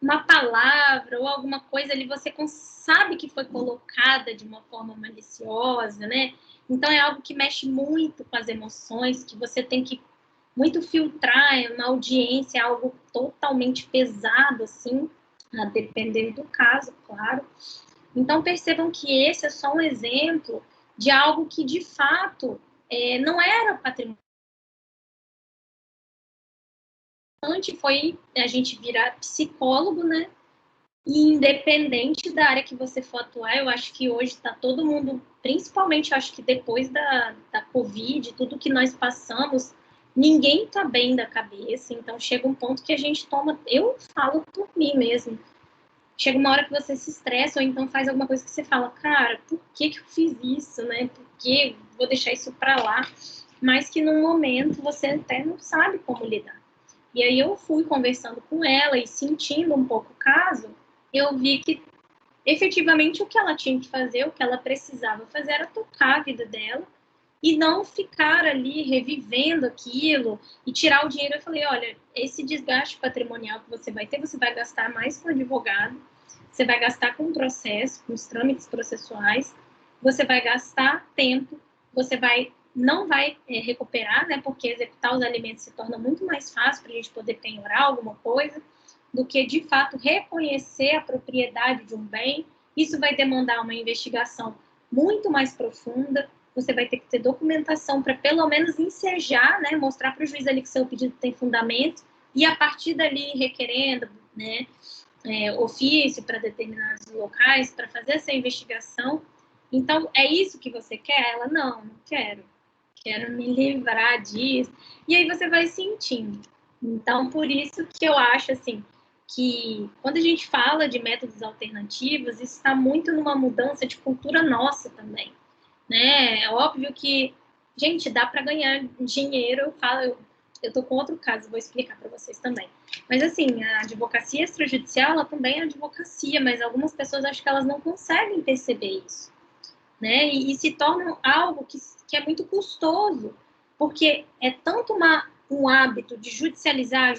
uma palavra ou alguma coisa ali, você sabe que foi colocada de uma forma maliciosa, né? Então é algo que mexe muito com as emoções, que você tem que muito filtrar na audiência, algo totalmente pesado, assim, a depender do caso, claro. Então, percebam que esse é só um exemplo de algo que, de fato, não era patrimônio. Foi a gente virar psicólogo, né? E independente da área que você for atuar, eu acho que hoje está todo mundo, principalmente acho que depois da Covid, tudo que nós passamos, ninguém está bem da cabeça, então chega um ponto que a gente toma, eu falo por mim mesmo, chega uma hora que você se estressa ou então faz alguma coisa que você fala, cara, por que eu fiz isso, né? Por que vou deixar isso para lá? Mas que num momento você até não sabe como lidar. E aí eu fui conversando com ela e sentindo um pouco o caso, eu vi que efetivamente o que ela tinha que fazer, o que ela precisava fazer era tocar a vida dela e não ficar ali revivendo aquilo e tirar o dinheiro. Eu falei, olha, esse desgaste patrimonial que você vai ter, você vai gastar mais com advogado, você vai gastar com o processo, com os trâmites processuais, você vai gastar tempo, você não vai recuperar, né? Porque executar os alimentos se torna muito mais fácil para a gente poder penhorar alguma coisa do que, de fato, reconhecer a propriedade de um bem. Isso vai demandar uma investigação muito mais profunda, você vai ter que ter documentação para, pelo menos, ensejar, né, mostrar para o juiz ali que seu pedido tem fundamento, e a partir dali, requerendo, né, ofício para determinados locais, para fazer essa investigação. Então, é isso que você quer? Ela, não quero. Quero me livrar disso. E aí você vai sentindo. Então, por isso que eu acho, assim, que quando a gente fala de métodos alternativos, isso está muito numa mudança de cultura nossa também, né? É óbvio que, gente, dá para ganhar dinheiro, eu tô com outro caso, vou explicar para vocês também. Mas, assim, a advocacia extrajudicial, ela também é advocacia, mas algumas pessoas acho que elas não conseguem perceber isso, né? E se torna algo que é muito custoso, porque é tanto um hábito de judicializar,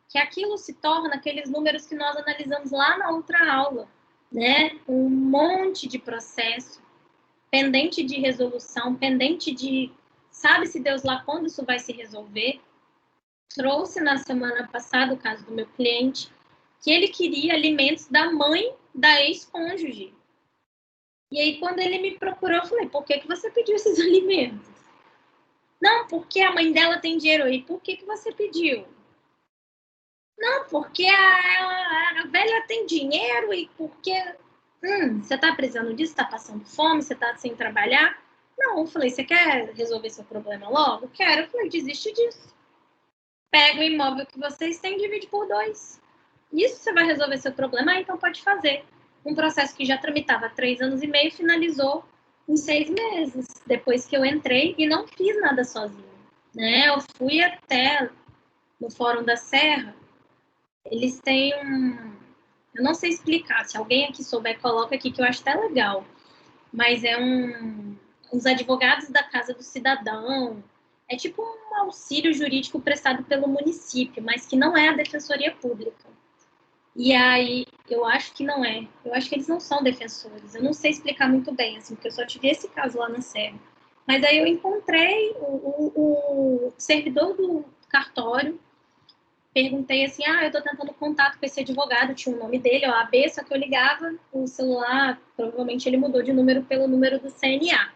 que aquilo se torna aqueles números que nós analisamos lá na outra aula, né? Um monte de processo pendente de resolução, pendente de sabe-se Deus lá quando isso vai se resolver. Trouxe na semana passada o caso do meu cliente, que ele queria alimentos da mãe da ex-cônjuge. E aí, quando ele me procurou, eu falei, por que você pediu esses alimentos? Não, porque a mãe dela tem dinheiro. E por que você pediu? Não, porque a velha tem dinheiro e porque... você tá precisando disso? Tá passando fome? Você tá sem trabalhar? Não, eu falei, você quer resolver seu problema logo? Quero. Eu falei, desiste disso. Pega o imóvel que vocês têm e divide por 2. Isso você vai resolver seu problema? Então pode fazer. Um processo que já tramitava há 3 anos e meio finalizou em 6 meses, depois que eu entrei e não fiz nada sozinha, né? Eu fui até no Fórum da Serra, eles têm eu não sei explicar, se alguém aqui souber, coloca aqui, que eu acho até legal, mas é uns advogados da Casa do Cidadão, é tipo um auxílio jurídico prestado pelo município, mas que não é a Defensoria Pública. E aí, eu acho que não é. Eu acho que eles não são defensores. Eu não sei explicar muito bem, assim, porque eu só tive esse caso lá na Serra. Mas aí eu encontrei o servidor do cartório, perguntei assim, eu tô tentando contato com esse advogado, tinha o nome dele, o AB, só que eu ligava o celular, provavelmente ele mudou de número pelo número do CNA.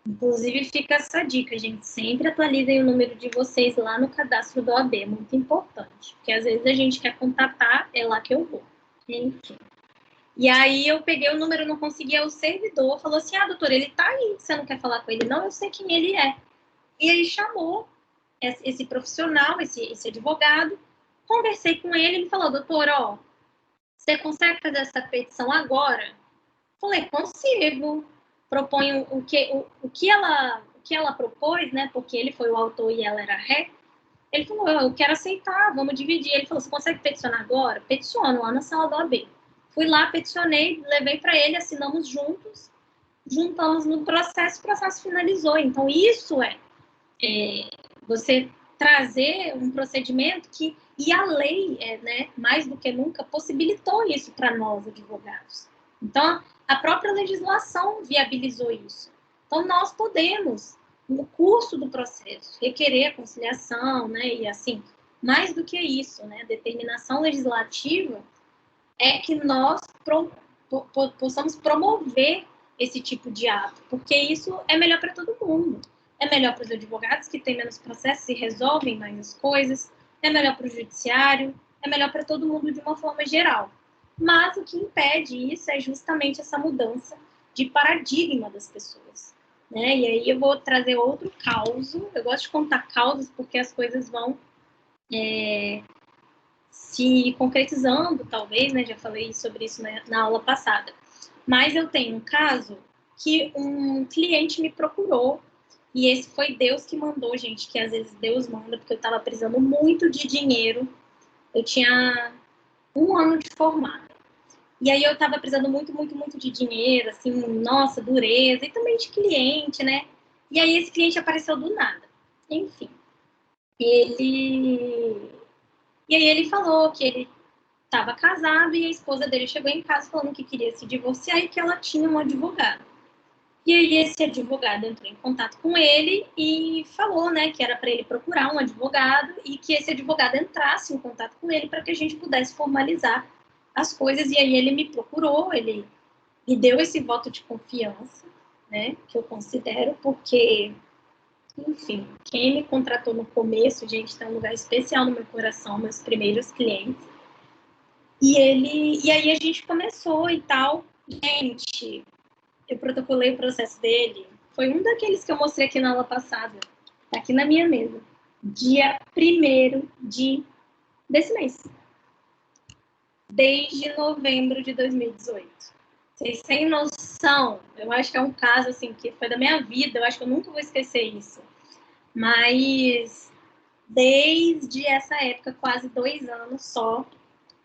Inclusive, fica essa dica, gente, sempre atualizem o número de vocês lá no cadastro do AB, é muito importante, porque às vezes a gente quer contatar, é lá que eu vou. Enfim. E aí eu peguei o número, não conseguia o servidor, falou assim, doutor, ele tá aí, você não quer falar com ele? Não, eu sei quem ele é. E aí chamou esse profissional, esse advogado, conversei com ele, ele falou, doutor, você consegue fazer essa petição agora? Falei, consigo. Proponho o que ela propôs, né? Porque ele foi o autor e ela era a ré. Ele falou, eu quero aceitar, vamos dividir. Ele falou, você consegue peticionar agora? Peticiono lá na sala do AB. Fui lá, peticionei, levei para ele, assinamos juntos, juntamos no processo, o processo finalizou. Então, isso é você trazer um procedimento que... E a lei, né, mais do que nunca, possibilitou isso para nós, advogados. Então, a própria legislação viabilizou isso. Então, nós podemos, no curso do processo, requerer a conciliação, né, e assim, mais do que isso, né, determinação legislativa é que nós possamos promover esse tipo de ato, porque isso é melhor para todo mundo. É melhor para os advogados, que têm menos processos e resolvem mais as coisas, é melhor para o judiciário, é melhor para todo mundo de uma forma geral. Mas o que impede isso é justamente essa mudança de paradigma das pessoas, né? E aí eu vou trazer outro causo. Eu gosto de contar causas porque as coisas vão se concretizando, talvez, né? Já falei sobre isso na aula passada. Mas eu tenho um caso que um cliente me procurou, e esse foi Deus que mandou, gente, que às vezes Deus manda, porque eu estava precisando muito de dinheiro. Eu tinha 1 ano de formada. E aí eu estava precisando muito, muito, muito de dinheiro, assim, nossa, dureza, e também de cliente, né? E aí esse cliente apareceu do nada. Enfim, E aí ele falou que ele estava casado e a esposa dele chegou em casa falando que queria se divorciar e que ela tinha um advogado. E aí esse advogado entrou em contato com ele e falou, né, que era para ele procurar um advogado e que esse advogado entrasse em contato com ele para que a gente pudesse formalizar as coisas. E aí ele me procurou, ele me deu esse voto de confiança, né, que eu considero, porque, enfim, quem me contratou no começo, gente, tem um lugar especial no meu coração, meus primeiros clientes. E aí a gente começou e tal. Gente, eu protocolei o processo dele. Foi um daqueles que eu mostrei aqui na aula passada. Tá aqui na minha mesa. Dia 1º desse mês. Desde novembro de 2018. Vocês têm noção? Eu acho que é um caso assim que foi da minha vida. Eu acho que eu nunca vou esquecer isso. Mas desde essa época, quase 2 anos só,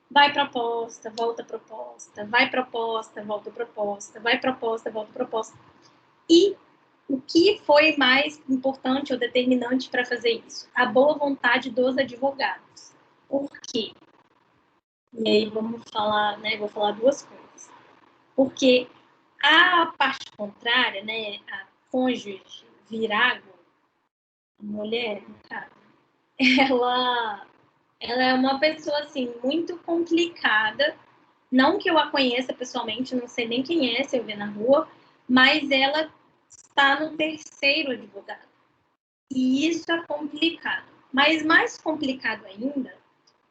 vai proposta, volta proposta, vai proposta, volta proposta, vai proposta, volta proposta. E o que foi mais importante ou determinante para fazer isso? A boa vontade dos advogados. Por quê? E aí vamos falar, né? Vou falar duas coisas. Porque a parte contrária, né? A cônjuge virago, a mulher, no caso, ela é uma pessoa assim muito complicada. Não que eu a conheça pessoalmente, não sei nem quem é, se eu ver na rua, mas ela está no terceiro advogado. E isso é complicado. Mas mais complicado ainda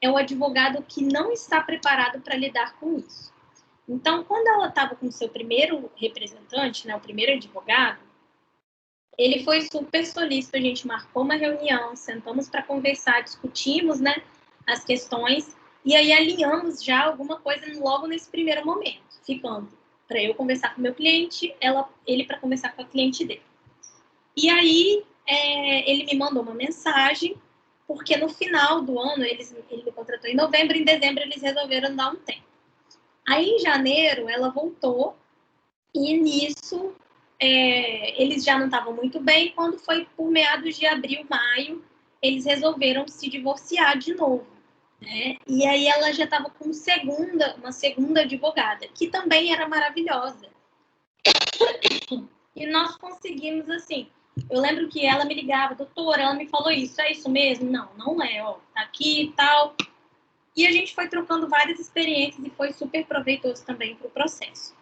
é o advogado que não está preparado para lidar com isso. Então, quando ela estava com o seu primeiro representante, né, o primeiro advogado, ele foi super solícito, a gente marcou uma reunião, sentamos para conversar, discutimos, né, as questões, e aí alinhamos já alguma coisa logo nesse primeiro momento, ficando para eu conversar com o meu cliente, ele para conversar com a cliente dele. E aí ele me mandou uma mensagem, porque no final do ano, ele me contratou em novembro, em dezembro eles resolveram dar um tempo. Aí em janeiro ela voltou, e nisso eles já não estavam muito bem. Quando foi por meados de abril, maio, eles resolveram se divorciar de novo. Né? E aí ela já estava com uma segunda advogada, que também era maravilhosa. E nós conseguimos, assim, eu lembro que ela me ligava, doutora, ela me falou isso, é isso mesmo? Não, não é, ó, tá aqui e tal. E a gente foi trocando várias experiências e foi super proveitoso também para o processo.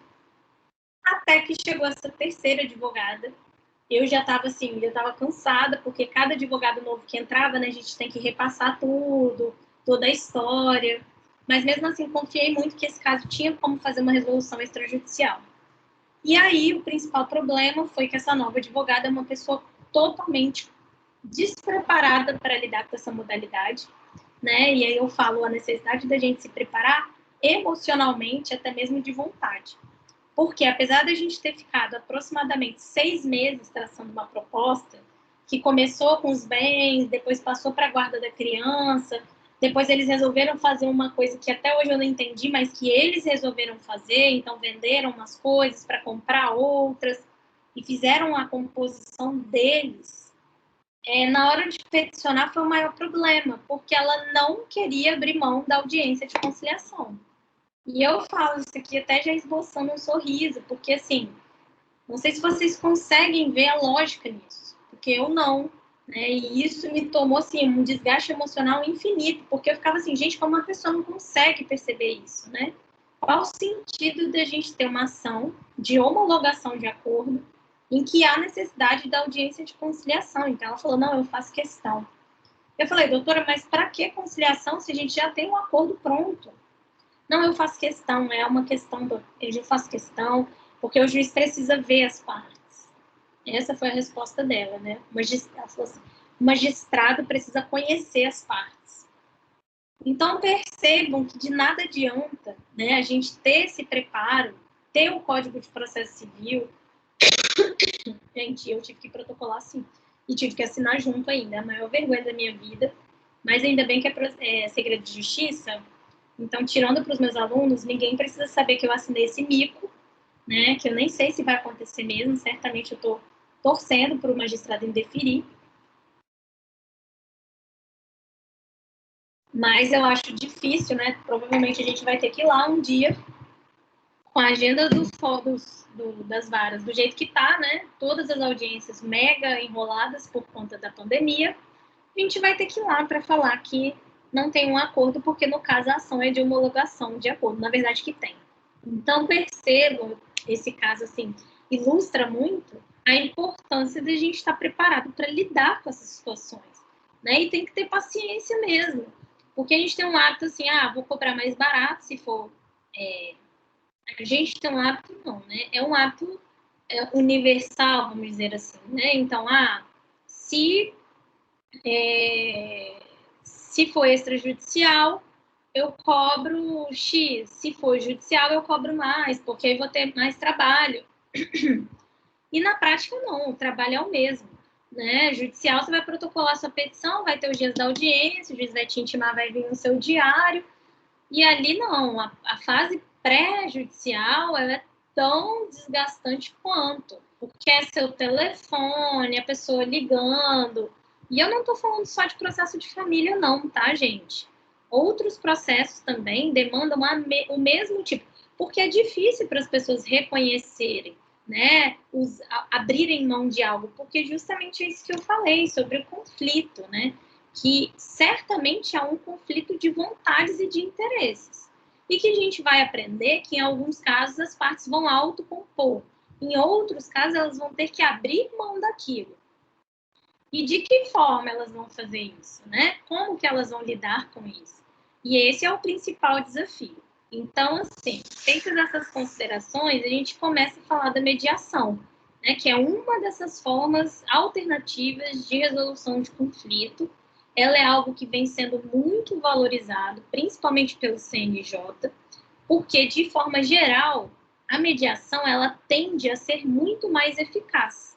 Até que chegou essa terceira advogada, eu já estava assim, eu estava cansada, porque cada advogado novo que entrava, né, a gente tem que repassar tudo, toda a história. Mas mesmo assim, confiei muito que esse caso tinha como fazer uma resolução extrajudicial. E aí, o principal problema foi que essa nova advogada é uma pessoa totalmente despreparada para lidar com essa modalidade, né? E aí eu falo a necessidade da gente se preparar emocionalmente, até mesmo de vontade. Porque apesar da gente ter ficado aproximadamente 6 meses traçando uma proposta, que começou com os bens, depois passou para a guarda da criança, depois eles resolveram fazer uma coisa que até hoje eu não entendi, mas que eles resolveram fazer, então venderam umas coisas para comprar outras e fizeram a composição deles. Na hora de peticionar foi o maior problema, porque ela não queria abrir mão da audiência de conciliação. E eu falo isso aqui até já esboçando um sorriso, porque assim, não sei se vocês conseguem ver a lógica nisso, porque eu não. Né? E isso me tomou assim, um desgaste emocional infinito, porque eu ficava assim, gente, como uma pessoa não consegue perceber isso, né? Qual o sentido de a gente ter uma ação de homologação de acordo em que há necessidade da audiência de conciliação? Então ela falou, não, eu faço questão. Eu falei, doutora, mas para que conciliação se a gente já tem um acordo pronto? Não, eu faço questão, é uma questão, eu faço questão, porque o juiz precisa ver as partes. Essa foi a resposta dela, né? Ela falou assim, o magistrado precisa conhecer as partes. Então, percebam que de nada adianta, né, a gente ter esse preparo, ter o Código de Processo Civil. Gente, eu tive que protocolar sim, e tive que assinar junto ainda, é a maior vergonha da minha vida, mas ainda bem que é segredo de justiça. Então, tirando para os meus alunos, ninguém precisa saber que eu assinei esse mico, né? Que eu nem sei se vai acontecer mesmo. Certamente eu estou torcendo para o magistrado indeferir. Mas eu acho difícil, né? Provavelmente a gente vai ter que ir lá um dia com a agenda das varas do jeito que está, né? Todas as audiências mega enroladas por conta da pandemia. A gente vai ter que ir lá para falar que não tem um acordo, porque no caso a ação é de homologação de acordo. Na verdade que tem. Então, percebam, esse caso, assim, ilustra muito a importância de a gente estar preparado para lidar com essas situações, né? E tem que ter paciência mesmo, porque a gente tem um hábito assim, vou cobrar mais barato se for... A gente tem um hábito, não, né? É um hábito universal, vamos dizer assim, né? Então, se for extrajudicial, eu cobro X. Se for judicial, eu cobro mais, porque aí vou ter mais trabalho. E na prática, não, o trabalho é o mesmo. né, judicial, você vai protocolar sua petição, vai ter os dias da audiência, o juiz vai te intimar, vai vir no seu diário, e ali não, a fase pré-judicial, ela é tão desgastante quanto, porque é seu telefone, a pessoa ligando, e eu não estou falando só de processo de família não, tá, gente? Outros processos também demandam o mesmo tipo, porque é difícil para as pessoas reconhecerem, né, abrirem mão de algo, porque justamente é isso que eu falei sobre o conflito, né, que certamente há um conflito de vontades e de interesses. E que a gente vai aprender que, em alguns casos, as partes vão autocompor. Em outros casos, elas vão ter que abrir mão daquilo. E de que forma elas vão fazer isso, né? Como que elas vão lidar com isso? E esse é o principal desafio. Então, assim, feitas essas considerações, a gente começa a falar da mediação, né, que é uma dessas formas alternativas de resolução de conflito. Ela é algo que vem sendo muito valorizado, principalmente pelo CNJ, porque, de forma geral, a mediação ela tende a ser muito mais eficaz.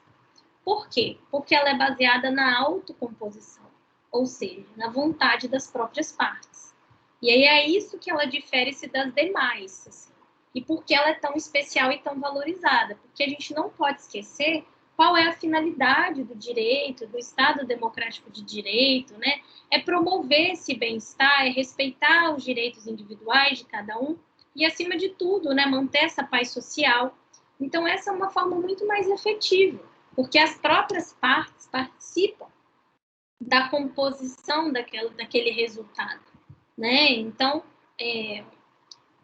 Por quê? Porque ela é baseada na autocomposição, ou seja, na vontade das próprias partes. E aí é isso que ela difere-se das demais, assim. E por que ela é tão especial e tão valorizada? Porque a gente não pode esquecer qual é a finalidade do direito, do Estado democrático de direito, né? É promover esse bem-estar, é respeitar os direitos individuais de cada um e, acima de tudo, né, manter essa paz social. Então, essa é uma forma muito mais efetiva, porque as próprias partes participam da composição daquele resultado, né? Então,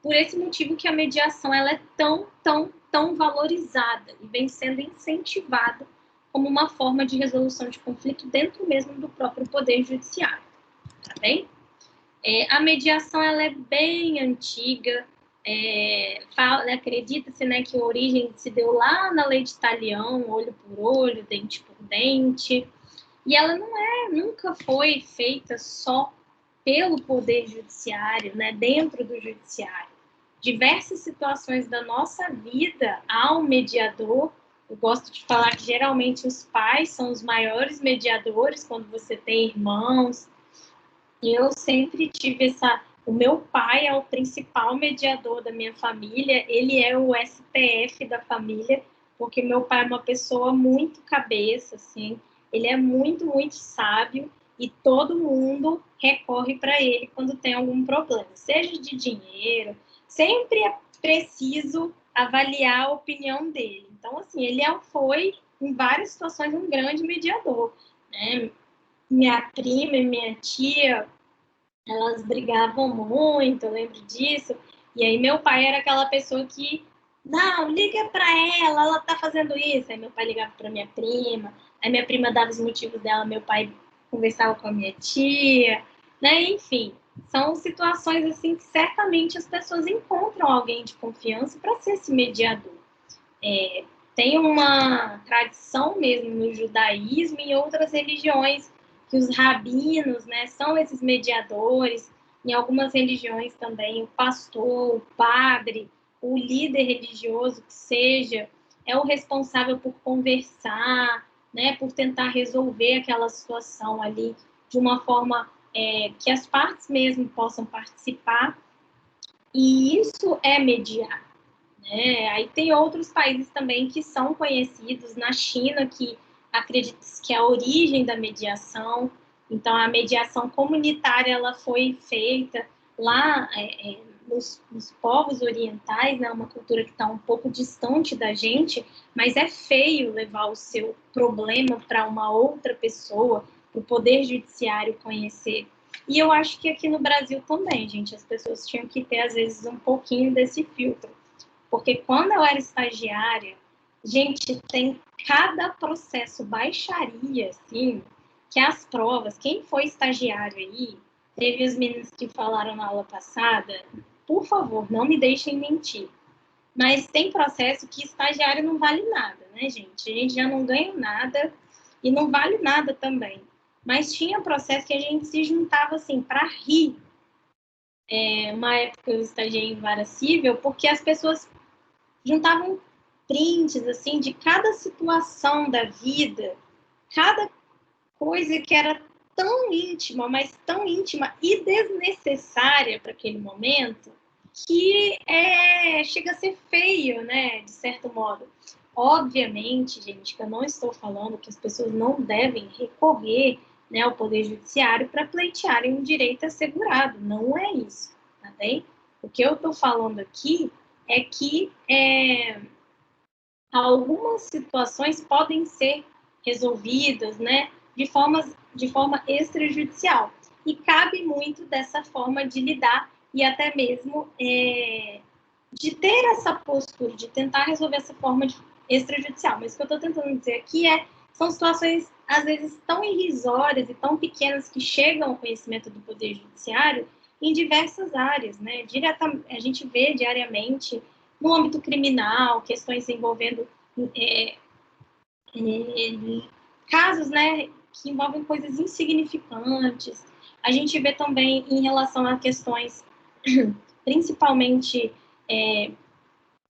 por esse motivo que a mediação ela é tão valorizada e vem sendo incentivada como uma forma de resolução de conflito dentro mesmo do próprio poder judiciário, tá bem? A mediação ela é bem antiga, acredita-se, né, que a origem se deu lá na lei de Talião, olho por olho, dente por dente, e ela nunca foi feita só pelo poder judiciário, né, dentro do judiciário. Diversas situações da nossa vida há um mediador. Eu gosto de falar que geralmente os pais são os maiores mediadores quando você tem irmãos. E eu sempre tive o meu pai é o principal mediador da minha família, ele é o STF da família, porque meu pai é uma pessoa muito cabeça, assim, ele é muito sábio e todo mundo recorre para ele quando tem algum problema, seja de dinheiro, sempre é preciso avaliar a opinião dele. Então, assim, foi, em várias situações, um grande mediador, né? Minha prima e minha tia, elas brigavam muito, eu lembro disso. E aí meu pai era aquela pessoa que, não, liga para ela tá fazendo isso. Aí meu pai ligava para minha prima, aí minha prima dava os motivos dela, meu pai conversava com a minha tia, né? Enfim, são situações assim que certamente as pessoas encontram alguém de confiança para ser esse mediador. Tem uma tradição mesmo no judaísmo e em outras religiões que os rabinos, né, são esses mediadores. Em algumas religiões também o pastor, o padre, o líder religioso que seja, é o responsável por conversar, né, por tentar resolver aquela situação ali de uma forma que as partes mesmo possam participar. E isso é mediar. Aí tem outros países também que são conhecidos, na China, que acredita-se que é a origem da mediação. Então, a mediação comunitária ela foi feita lá nos povos orientais, né, uma cultura que está um pouco distante da gente, mas é feio levar o seu problema para uma outra pessoa, para o poder judiciário conhecer. E eu acho que aqui no Brasil também, gente, as pessoas tinham que ter, às vezes, um pouquinho desse filtro. Porque quando eu era estagiária, gente, tem cada processo baixaria, assim, que as provas, quem foi estagiário aí, teve os meninos que falaram na aula passada, por favor, não me deixem mentir. Mas tem processo que estagiário não vale nada, né, gente? A gente já não ganha nada e não vale nada também. Mas tinha processo que a gente se juntava, assim, para rir. Uma época eu estagiei em vara civil, porque as pessoas juntavam prints, assim, de cada situação da vida cada coisa que era tão íntima, mas tão íntima e desnecessária para aquele momento, que chega a ser feio, né, de certo modo. Obviamente, gente, que eu não estou falando que as pessoas não devem recorrer, né, ao Poder Judiciário para pleitearem um direito assegurado. Não é isso, tá bem? O que eu estou falando aqui é que algumas situações podem ser resolvidas, né, de forma extrajudicial. E cabe muito dessa forma de lidar e até mesmo de ter essa postura, de tentar resolver essa forma extrajudicial. Mas o que eu estou tentando dizer aqui são situações, às vezes, tão irrisórias e tão pequenas que chegam ao conhecimento do Poder Judiciário em diversas áreas, né? A gente vê diariamente no âmbito criminal, questões envolvendo casos, né, que envolvem coisas insignificantes. A gente vê também em relação a questões principalmente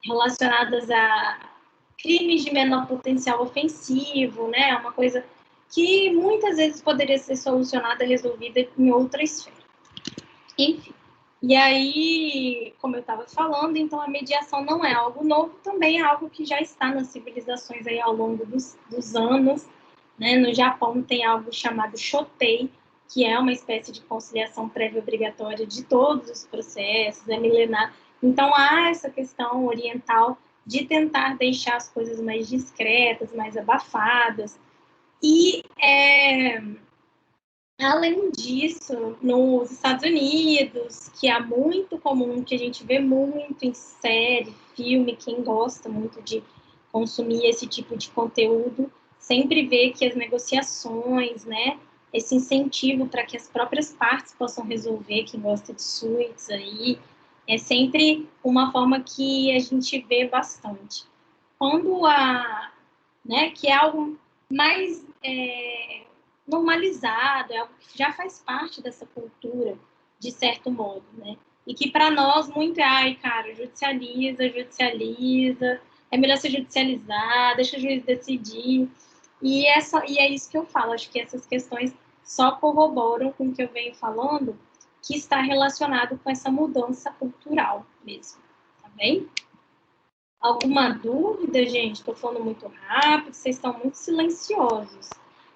relacionadas a crimes de menor potencial ofensivo, né, uma coisa que muitas vezes poderia ser solucionada, resolvida em outra esfera. Enfim. E aí, como eu estava falando, então a mediação não é algo novo, também é algo que já está nas civilizações aí ao longo dos anos, né? No Japão tem algo chamado shotei, que é uma espécie de conciliação prévia obrigatória de todos os processos, é milenar. Então há essa questão oriental de tentar deixar as coisas mais discretas, mais abafadas. E além disso, nos Estados Unidos, que é muito comum, que a gente vê muito em série, filme, quem gosta muito de consumir esse tipo de conteúdo, sempre vê que as negociações, né, esse incentivo para que as próprias partes possam resolver, quem gosta de suítes aí, é sempre uma forma que a gente vê bastante. Quando né, que é algo mais normalizado, é algo que já faz parte dessa cultura, de certo modo, né? E que para nós muito ai, cara, judicializa, é melhor se judicializar, deixa o juiz decidir. E é isso que eu falo, acho que essas questões só corroboram com o que eu venho falando, que está relacionado com essa mudança cultural mesmo, tá bem? Alguma dúvida, gente? Estou falando muito rápido, vocês estão muito silenciosos.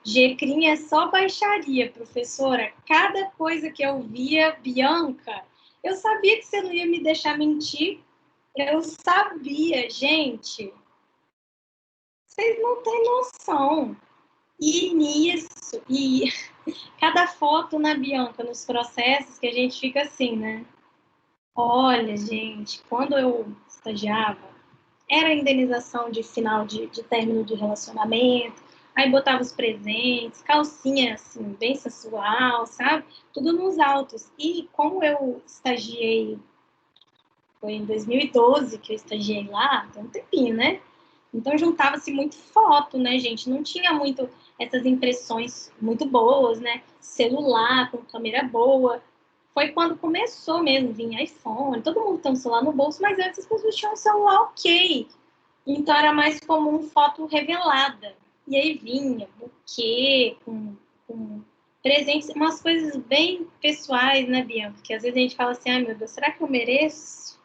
Gcrim é só baixaria, professora. Cada coisa que eu via, Bianca, eu sabia que você não ia me deixar mentir. Eu sabia, gente. Vocês não têm noção. E nisso, e cada foto na Bianca, nos processos, que a gente fica assim, né? Olha, gente, quando eu estagiava, era a indenização de final de término de relacionamento, aí botava os presentes, calcinha, assim, bem sensual, sabe? Tudo nos altos. E como eu estagiei, foi em 2012 que eu estagiei lá, tem um tempinho, né? Então juntava-se muito foto, né, gente? Não tinha muito essas impressões muito boas, né? Celular com câmera boa. Foi quando começou mesmo, vinha iPhone, todo mundo tem um celular no bolso, mas antes as pessoas tinham um celular ok. Então era mais comum foto revelada. E aí vinha buquê com presentes, umas coisas bem pessoais, né, Bianca? Porque às vezes a gente fala assim, ai meu Deus, será que eu mereço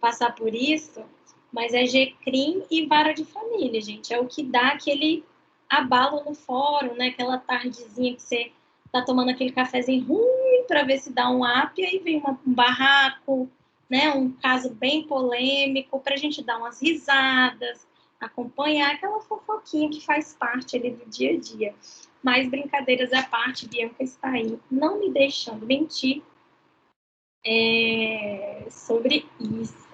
passar por isso? Mas é Gcrim e vara de família, gente. É o que dá aquele abalo no fórum, né? Aquela tardezinha que você tá tomando aquele cafezinho ruim para ver se dá um up, e aí vem um barraco, né? Um caso bem polêmico para a gente dar umas risadas, acompanhar aquela fofoquinha que faz parte ali do dia a dia. Mas brincadeiras à parte, Bianca está aí, não me deixando mentir sobre isso.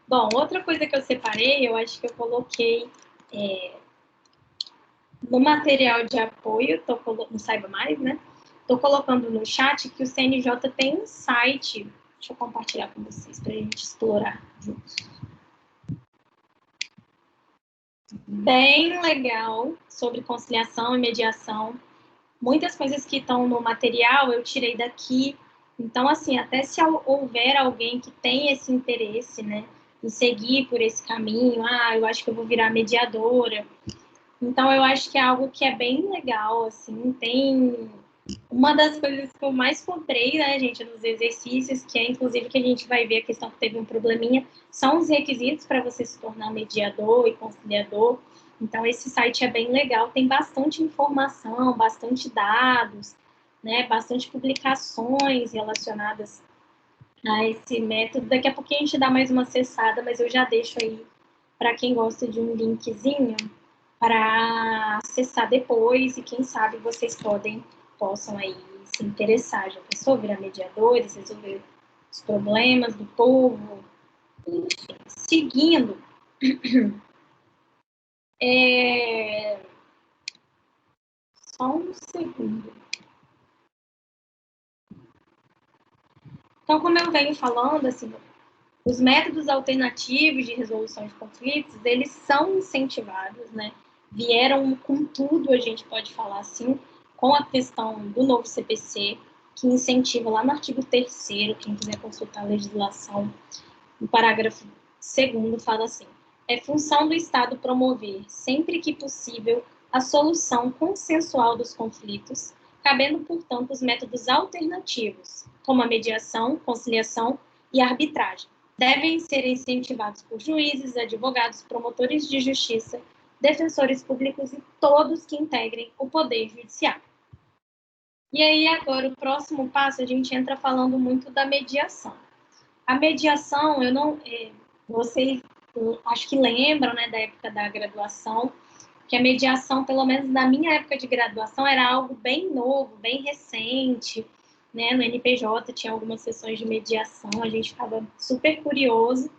Bom, outra coisa que eu separei, eu acho que eu coloquei no material de apoio, não saiba mais, né? Estou colocando no chat que o CNJ tem um site. Deixa eu compartilhar com vocês para a gente explorar juntos. Bem legal sobre conciliação e mediação. Muitas coisas que estão no material eu tirei daqui. Então, assim, até se houver alguém que tem esse interesse, né, em seguir por esse caminho, eu acho que eu vou virar mediadora. Então, eu acho que é algo que é bem legal, assim, tem... Uma das coisas que eu mais cobrei, né, gente, nos exercícios, que é inclusive que a gente vai ver a questão que teve um probleminha, são os requisitos para você se tornar mediador e conciliador. Então, esse site é bem legal, tem bastante informação, bastante dados, né, bastante publicações relacionadas a esse método. Daqui a pouquinho a gente dá mais uma acessada, mas eu já deixo aí para quem gosta de um linkzinho para acessar depois e quem sabe vocês possam aí se interessar. Já pensou virar mediadores, resolver os problemas do povo? Enfim, seguindo, só um segundo. Então, como eu venho falando, assim, os métodos alternativos de resolução de conflitos, eles são incentivados, né? Vieram com tudo, a gente pode falar assim, com a questão do novo CPC, que incentiva lá no artigo 3º, quem quiser consultar a legislação, no parágrafo 2º fala assim: é função do Estado promover, sempre que possível, a solução consensual dos conflitos, cabendo, portanto, os métodos alternativos, como a mediação, conciliação e arbitragem. Devem ser incentivados por juízes, advogados, promotores de justiça, defensores públicos e todos que integrem o Poder Judiciário. E aí, agora, o próximo passo, a gente entra falando muito da mediação. A mediação, eu não... vocês, acho que lembram, né, da época da graduação, que a mediação, pelo menos na minha época de graduação, era algo bem novo, bem recente, né? No NPJ tinha algumas sessões de mediação, a gente ficava super curioso,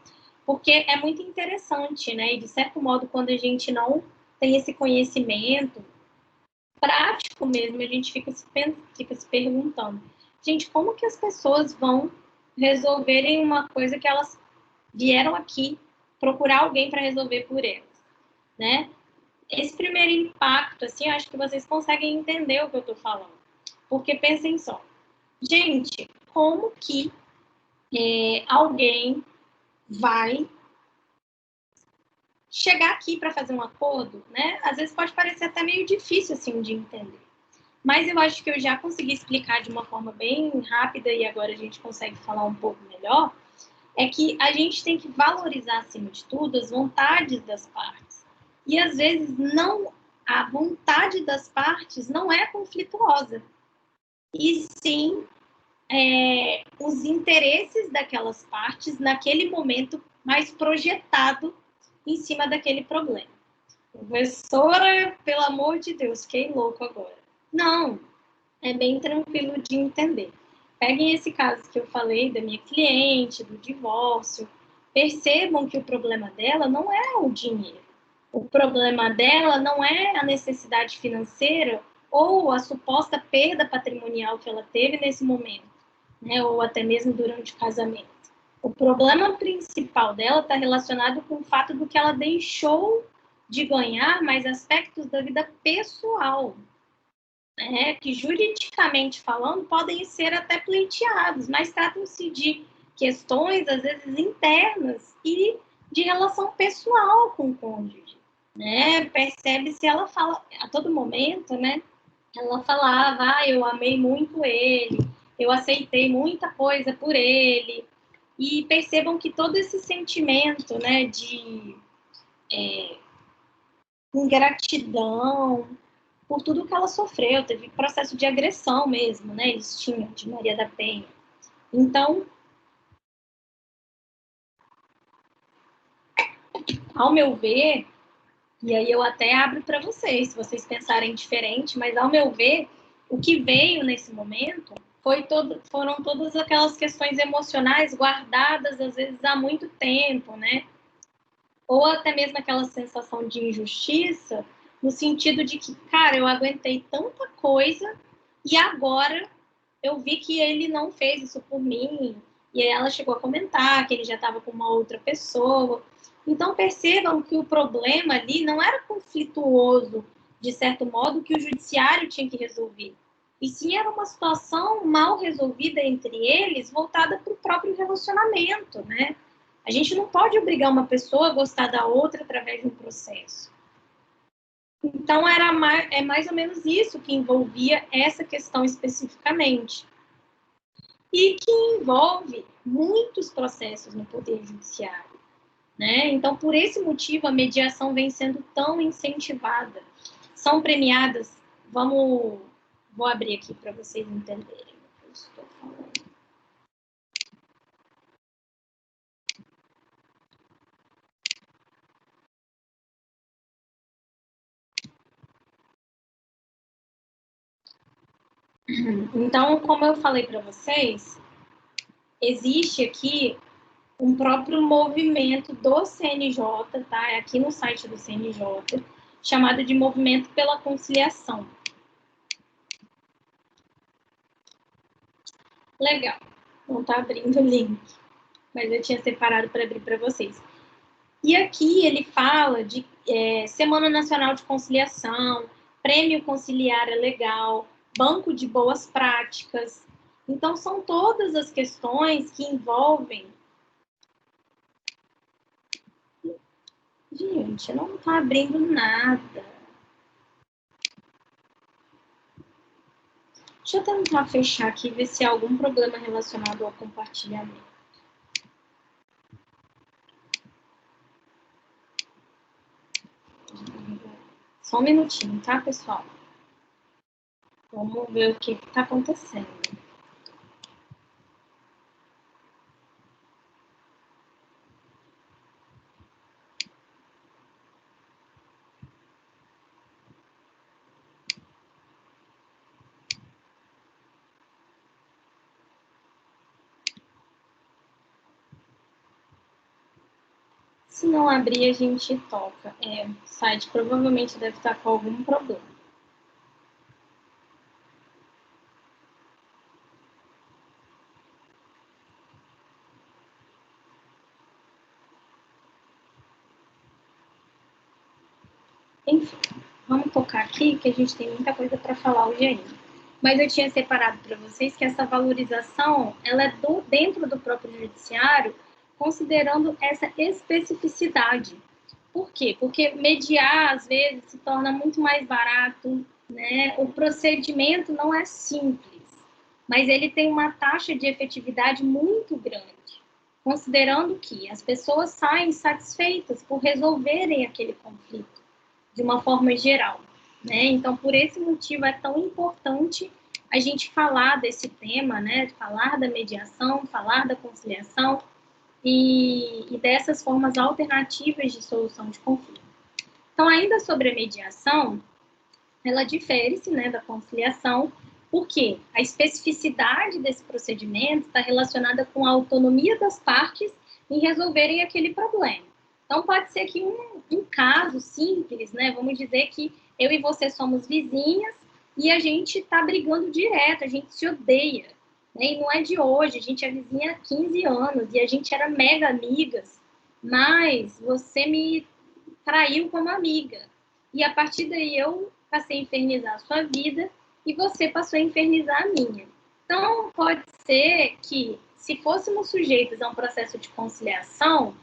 porque é muito interessante, né? E, de certo modo, quando a gente não tem esse conhecimento prático mesmo, a gente fica se perguntando, gente, como que as pessoas vão resolverem uma coisa que elas vieram aqui procurar alguém para resolver por elas, né? Esse primeiro impacto, assim, eu acho que vocês conseguem entender o que eu estou falando. Porque pensem só, gente, como que alguém vai chegar aqui para fazer um acordo, né? Às vezes pode parecer até meio difícil, assim, de entender. Mas eu acho que eu já consegui explicar de uma forma bem rápida e agora a gente consegue falar um pouco melhor, é que a gente tem que valorizar, acima de tudo, as vontades das partes. E, às vezes, não, a vontade das partes não é conflituosa. E, sim, os interesses daquelas partes naquele momento mais projetado em cima daquele problema. Professora, pelo amor de Deus, fiquei louco agora. Não, é bem tranquilo de entender. Peguem esse caso que eu falei da minha cliente, do divórcio. Percebam que o problema dela não é o dinheiro. O problema dela não é a necessidade financeira ou a suposta perda patrimonial que ela teve nesse momento, né? Ou até mesmo durante o casamento. O problema principal dela está relacionado com o fato do que ela deixou de ganhar mais aspectos da vida pessoal, que juridicamente falando podem ser até pleiteados, mas tratam-se de questões, às vezes, internas e de relação pessoal com o cônjuge. Né? Percebe-se, ela fala a todo momento, né? Ela falava, eu amei muito ele, eu aceitei muita coisa por ele. E percebam que todo esse sentimento, né, de ingratidão, por tudo que ela sofreu, teve processo de agressão mesmo, né? Eles tinham, de Maria da Penha. Então, ao meu ver, e aí eu até abro para vocês, se vocês pensarem diferente, mas ao meu ver, o que veio nesse momento foram todas aquelas questões emocionais guardadas, às vezes, há muito tempo, né? Ou até mesmo aquela sensação de injustiça, no sentido de que, cara, eu aguentei tanta coisa e agora eu vi que ele não fez isso por mim. E aí ela chegou a comentar que ele já estava com uma outra pessoa. Então percebam que o problema ali não era conflituoso, de certo modo, que o judiciário tinha que resolver. E sim era uma situação mal resolvida entre eles, voltada para o próprio relacionamento, né? A gente não pode obrigar uma pessoa a gostar da outra através de um processo. Então, é mais ou menos isso que envolvia essa questão especificamente. E que envolve muitos processos no Poder Judiciário, né? Então, por esse motivo, a mediação vem sendo tão incentivada. São premiadas, vou abrir aqui para vocês entenderem o que eu estou falando. Então, como eu falei para vocês, existe aqui um próprio movimento do CNJ, tá? É aqui no site do CNJ, chamado de Movimento pela Conciliação. Legal. Não está abrindo o link, mas eu tinha separado para abrir para vocês. E aqui ele fala de Semana Nacional de Conciliação, Prêmio Conciliar é Legal, Banco de Boas Práticas. Então, são todas as questões que envolvem... Gente, não está abrindo nada. Deixa eu tentar fechar aqui e ver se há algum problema relacionado ao compartilhamento. Só um minutinho, tá, pessoal? Vamos ver o que está acontecendo. Se não abrir, a gente toca. O site provavelmente deve estar com algum problema. Enfim, vamos tocar aqui, que a gente tem muita coisa para falar hoje ainda. Mas eu tinha separado para vocês que essa valorização, ela é dentro do próprio judiciário, considerando essa especificidade. Por quê? Porque mediar, às vezes, se torna muito mais barato, né? O procedimento não é simples, mas ele tem uma taxa de efetividade muito grande, considerando que as pessoas saem satisfeitas por resolverem aquele conflito de uma forma geral, né? Então, por esse motivo, é tão importante a gente falar desse tema, né? Falar da mediação, falar da conciliação e dessas formas alternativas de solução de conflito. Então, ainda sobre a mediação, ela difere-se, né, da conciliação, porque a especificidade desse procedimento está relacionada com a autonomia das partes em resolverem aquele problema. Então, pode ser que um caso simples, né? Vamos dizer que eu e você somos vizinhas e a gente está brigando direto, a gente se odeia. Né? E não é de hoje, a gente é vizinha há 15 anos e a gente era mega amigas, mas você me traiu como amiga. E a partir daí eu passei a infernizar a sua vida e você passou a infernizar a minha. Então, pode ser que, se fôssemos sujeitos a um processo de conciliação,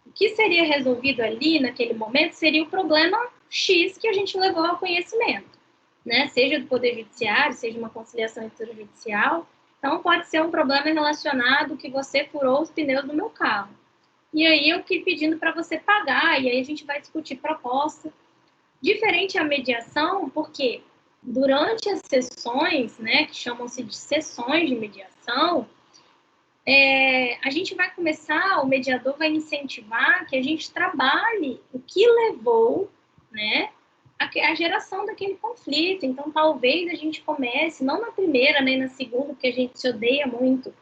o que seria resolvido ali, naquele momento, seria o problema X que a gente levou ao conhecimento, né? Seja do Poder Judiciário, seja uma conciliação extrajudicial. Então, pode ser um problema relacionado que você furou os pneus do meu carro. E aí eu fiquei pedindo para você pagar, e aí a gente vai discutir proposta. Diferente a mediação, porque durante as sessões, né, que chamam-se de sessões de mediação, a gente vai começar, o mediador vai incentivar que a gente trabalhe o que levou, né, a geração daquele conflito. Então, talvez a gente comece, não na primeira nem na segunda, porque a gente se odeia muito,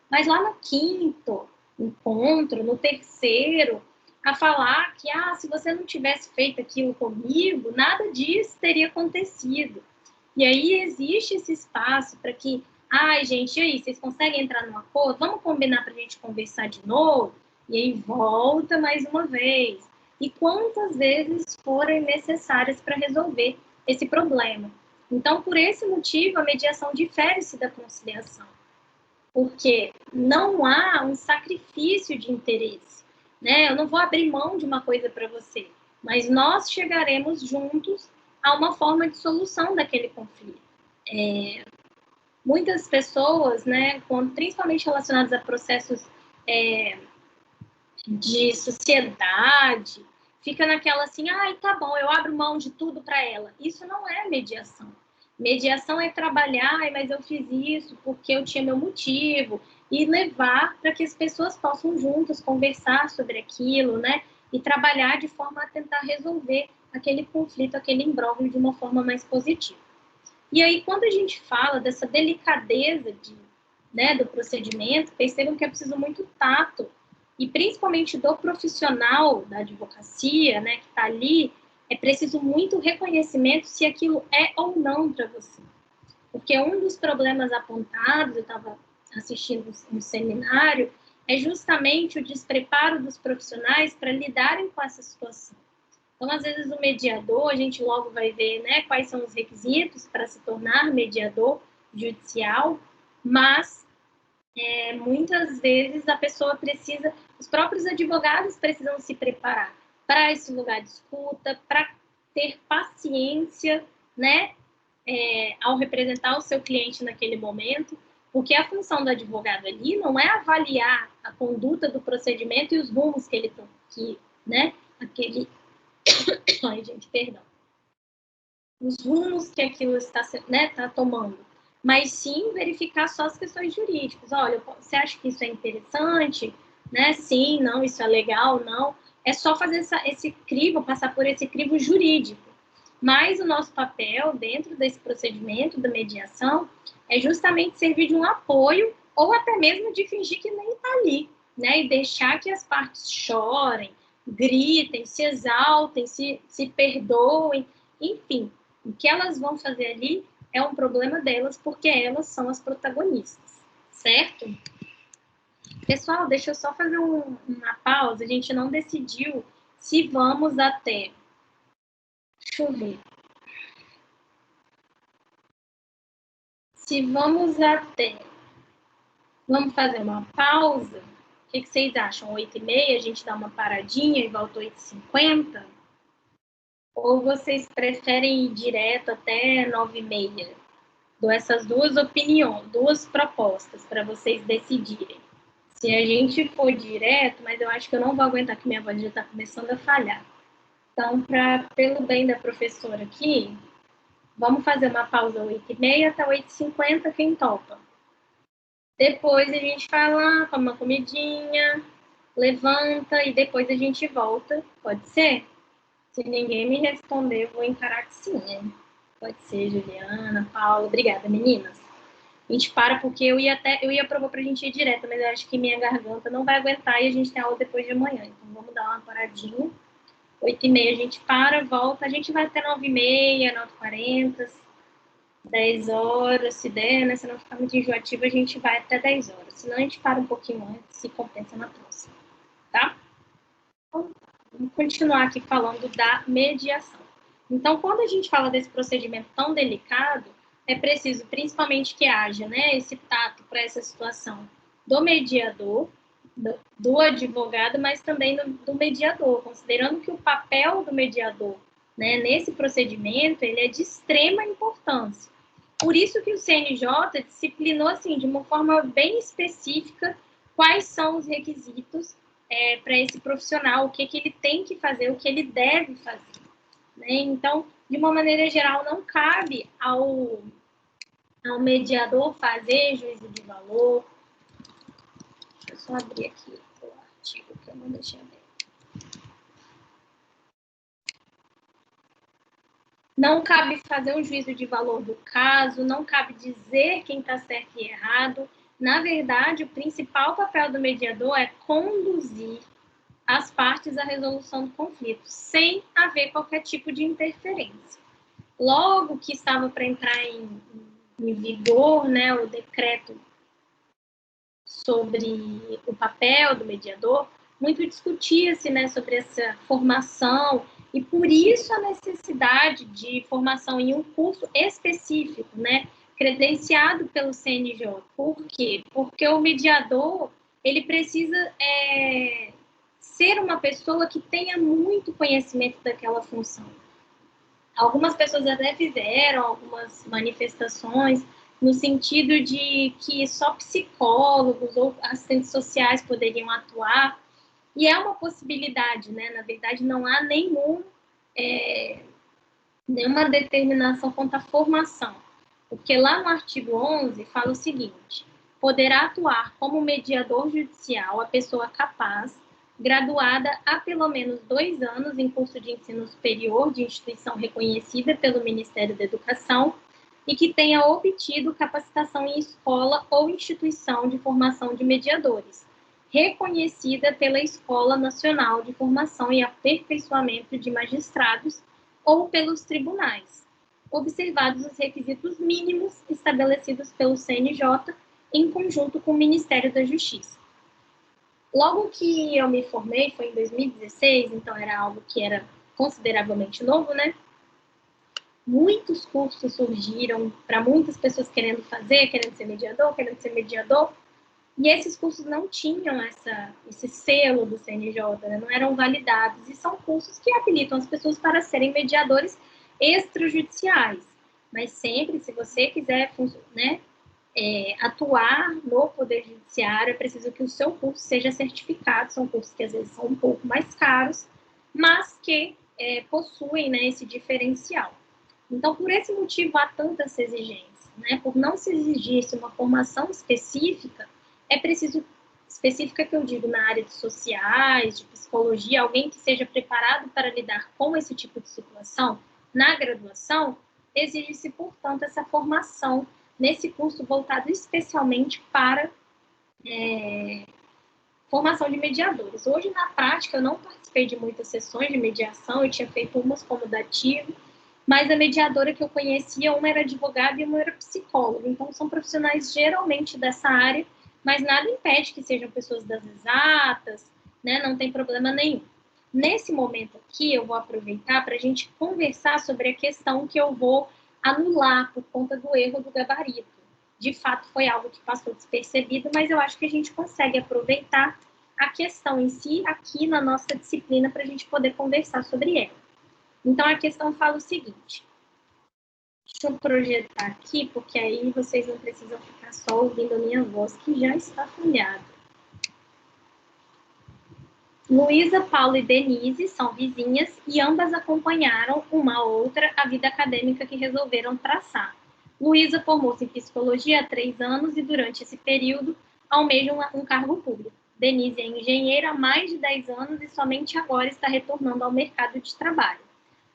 mas lá no quinto encontro, no terceiro, a falar que, se você não tivesse feito aquilo comigo, nada disso teria acontecido. E aí existe esse espaço para que, gente, e aí, vocês conseguem entrar num acordo? Vamos combinar para a gente conversar de novo? E aí volta mais uma vez. E quantas vezes forem necessárias para resolver esse problema. Então, por esse motivo, a mediação difere-se da conciliação, porque não há um sacrifício de interesse, né? Eu não vou abrir mão de uma coisa para você, mas nós chegaremos juntos a uma forma de solução daquele conflito. Muitas pessoas, né, principalmente relacionadas a processos de sociedade, fica naquela assim, ai, tá bom, eu abro mão de tudo para ela. Isso não é mediação. Mediação é trabalhar, mas eu fiz isso porque eu tinha meu motivo, e levar para que as pessoas possam juntas conversar sobre aquilo, né? E trabalhar de forma a tentar resolver aquele conflito, aquele imbróglio de uma forma mais positiva. E aí, quando a gente fala dessa delicadeza do procedimento, percebam que é preciso muito tato, e principalmente do profissional da advocacia, né, que está ali, é preciso muito reconhecimento se aquilo é ou não para você. Porque um dos problemas apontados, eu estava assistindo um seminário, é justamente o despreparo dos profissionais para lidarem com essa situação. Então, às vezes, o mediador, a gente logo vai ver, né, quais são os requisitos para se tornar mediador judicial, mas muitas vezes a pessoa precisa, os próprios advogados precisam se preparar para esse lugar de escuta, para ter paciência, né, ao representar o seu cliente naquele momento, porque a função do advogado ali não é avaliar a conduta do procedimento e os rumos que ele né, aquele ai, gente, perdão. Os rumos que aquilo está, né, tá tomando. Mas sim verificar só as questões jurídicas. Olha, você acha que isso é interessante? Né? Sim, não, isso é legal, não. É só fazer esse crivo, passar por esse crivo jurídico. Mas o nosso papel dentro desse procedimento da mediação é justamente servir de um apoio ou até mesmo de fingir que nem está ali, né? E deixar que as partes chorem, gritem, se exaltem, se perdoem, enfim. O que elas vão fazer ali é um problema delas, porque elas são as protagonistas, certo? Pessoal, deixa eu só fazer uma pausa. A gente não decidiu se vamos até... Deixa eu ver. Se vamos até... Vamos fazer uma pausa? O que vocês acham? 8h30, a gente dá uma paradinha e volta 8h50? Ou vocês preferem ir direto até 9h30? Dou essas duas opiniões, duas propostas para vocês decidirem. Se a gente for direto, mas eu acho que eu não vou aguentar que minha voz já está começando a falhar. Então, pelo bem da professora aqui, vamos fazer uma pausa 8h30 até 8h50, quem topa? Depois a gente vai lá, come uma comidinha, levanta e depois a gente volta. Pode ser? Se ninguém me responder, eu vou encarar que sim, né? Pode ser, Juliana, Paula. Obrigada, meninas. A gente para porque eu ia propor pra gente ir direto, mas eu acho que minha garganta não vai aguentar e a gente tem aula depois de amanhã. Então vamos dar uma paradinha. 8h30 a gente para, volta. A gente vai até 9h30, 9h40, 10 horas, se der, né? Se não ficar muito enjoativo, a gente vai até 10 horas. Senão a gente para um pouquinho antes, se compensa na próxima, tá? Então, vamos continuar aqui falando da mediação. Então, quando a gente fala desse procedimento tão delicado, é preciso principalmente que haja, né, esse tato para essa situação do mediador, do advogado, mas também do mediador, considerando que o papel do mediador, né, nesse procedimento, ele é de extrema importância. Por isso que o CNJ disciplinou assim, de uma forma bem específica quais são os requisitos para esse profissional, o que ele tem que fazer, o que ele deve fazer. Né? Então, de uma maneira geral, não cabe ao mediador fazer juízo de valor. Deixa eu só abrir aqui o artigo que eu não deixei abrir. Não cabe fazer um juízo de valor do caso, não cabe dizer quem está certo e errado. Na verdade, o principal papel do mediador é conduzir as partes à resolução do conflito, sem haver qualquer tipo de interferência. Logo que estava para entrar em vigor, né, o decreto sobre o papel do mediador, muito discutia-se, né, sobre essa formação e por isso a necessidade de formação em um curso específico, né, credenciado pelo CNJ. Por quê? Porque o mediador ele precisa ser uma pessoa que tenha muito conhecimento daquela função. Algumas pessoas até fizeram algumas manifestações no sentido de que só psicólogos ou assistentes sociais poderiam atuar, e é uma possibilidade, né? Na verdade, não há nenhuma determinação quanto à formação, porque lá no artigo 11 fala o seguinte: poderá atuar como mediador judicial a pessoa capaz, graduada há pelo menos 2 anos em curso de ensino superior de instituição reconhecida pelo Ministério da Educação e que tenha obtido capacitação em escola ou instituição de formação de mediadores, reconhecida pela Escola Nacional de Formação e Aperfeiçoamento de Magistrados ou pelos tribunais, observados os requisitos mínimos estabelecidos pelo CNJ em conjunto com o Ministério da Justiça. Logo que eu me formei, foi em 2016, então era algo que era consideravelmente novo, né? Muitos cursos surgiram para muitas pessoas querendo ser mediador, e esses cursos não tinham esse selo do CNJ, né? Não eram validados, e são cursos que habilitam as pessoas para serem mediadores extrajudiciais. Mas sempre, se você quiser, né, atuar no Poder Judiciário, é preciso que o seu curso seja certificado. São cursos que às vezes são um pouco mais caros, mas que possuem, né, esse diferencial. Então, por esse motivo, há tanta essa exigência, né? Por não se exigir uma formação específica, é preciso, específica que eu digo na área de sociais, de psicologia, alguém que seja preparado para lidar com esse tipo de situação na graduação, exige-se, portanto, essa formação nesse curso voltado especialmente para formação de mediadores. Hoje, na prática, eu não participei de muitas sessões de mediação, eu tinha feito umas como dativo, mas a mediadora que eu conhecia, uma era advogada e uma era psicóloga. Então, são profissionais geralmente dessa área, mas nada impede que sejam pessoas das exatas, né? Não tem problema nenhum. Nesse momento aqui, eu vou aproveitar para a gente conversar sobre a questão que eu vou anular por conta do erro do gabarito. De fato, foi algo que passou despercebido, mas eu acho que a gente consegue aproveitar a questão em si aqui na nossa disciplina para a gente poder conversar sobre ela. Então, a questão fala o seguinte. Deixa eu projetar aqui, porque aí vocês não precisam ficar só ouvindo a minha voz, que já está falhada. Luísa, Paula e Denise são vizinhas e ambas acompanharam uma a outra a vida acadêmica que resolveram traçar. Luísa formou-se em psicologia há 3 anos e, durante esse período, almeja um cargo público. Denise é engenheira há mais de 10 anos e somente agora está retornando ao mercado de trabalho,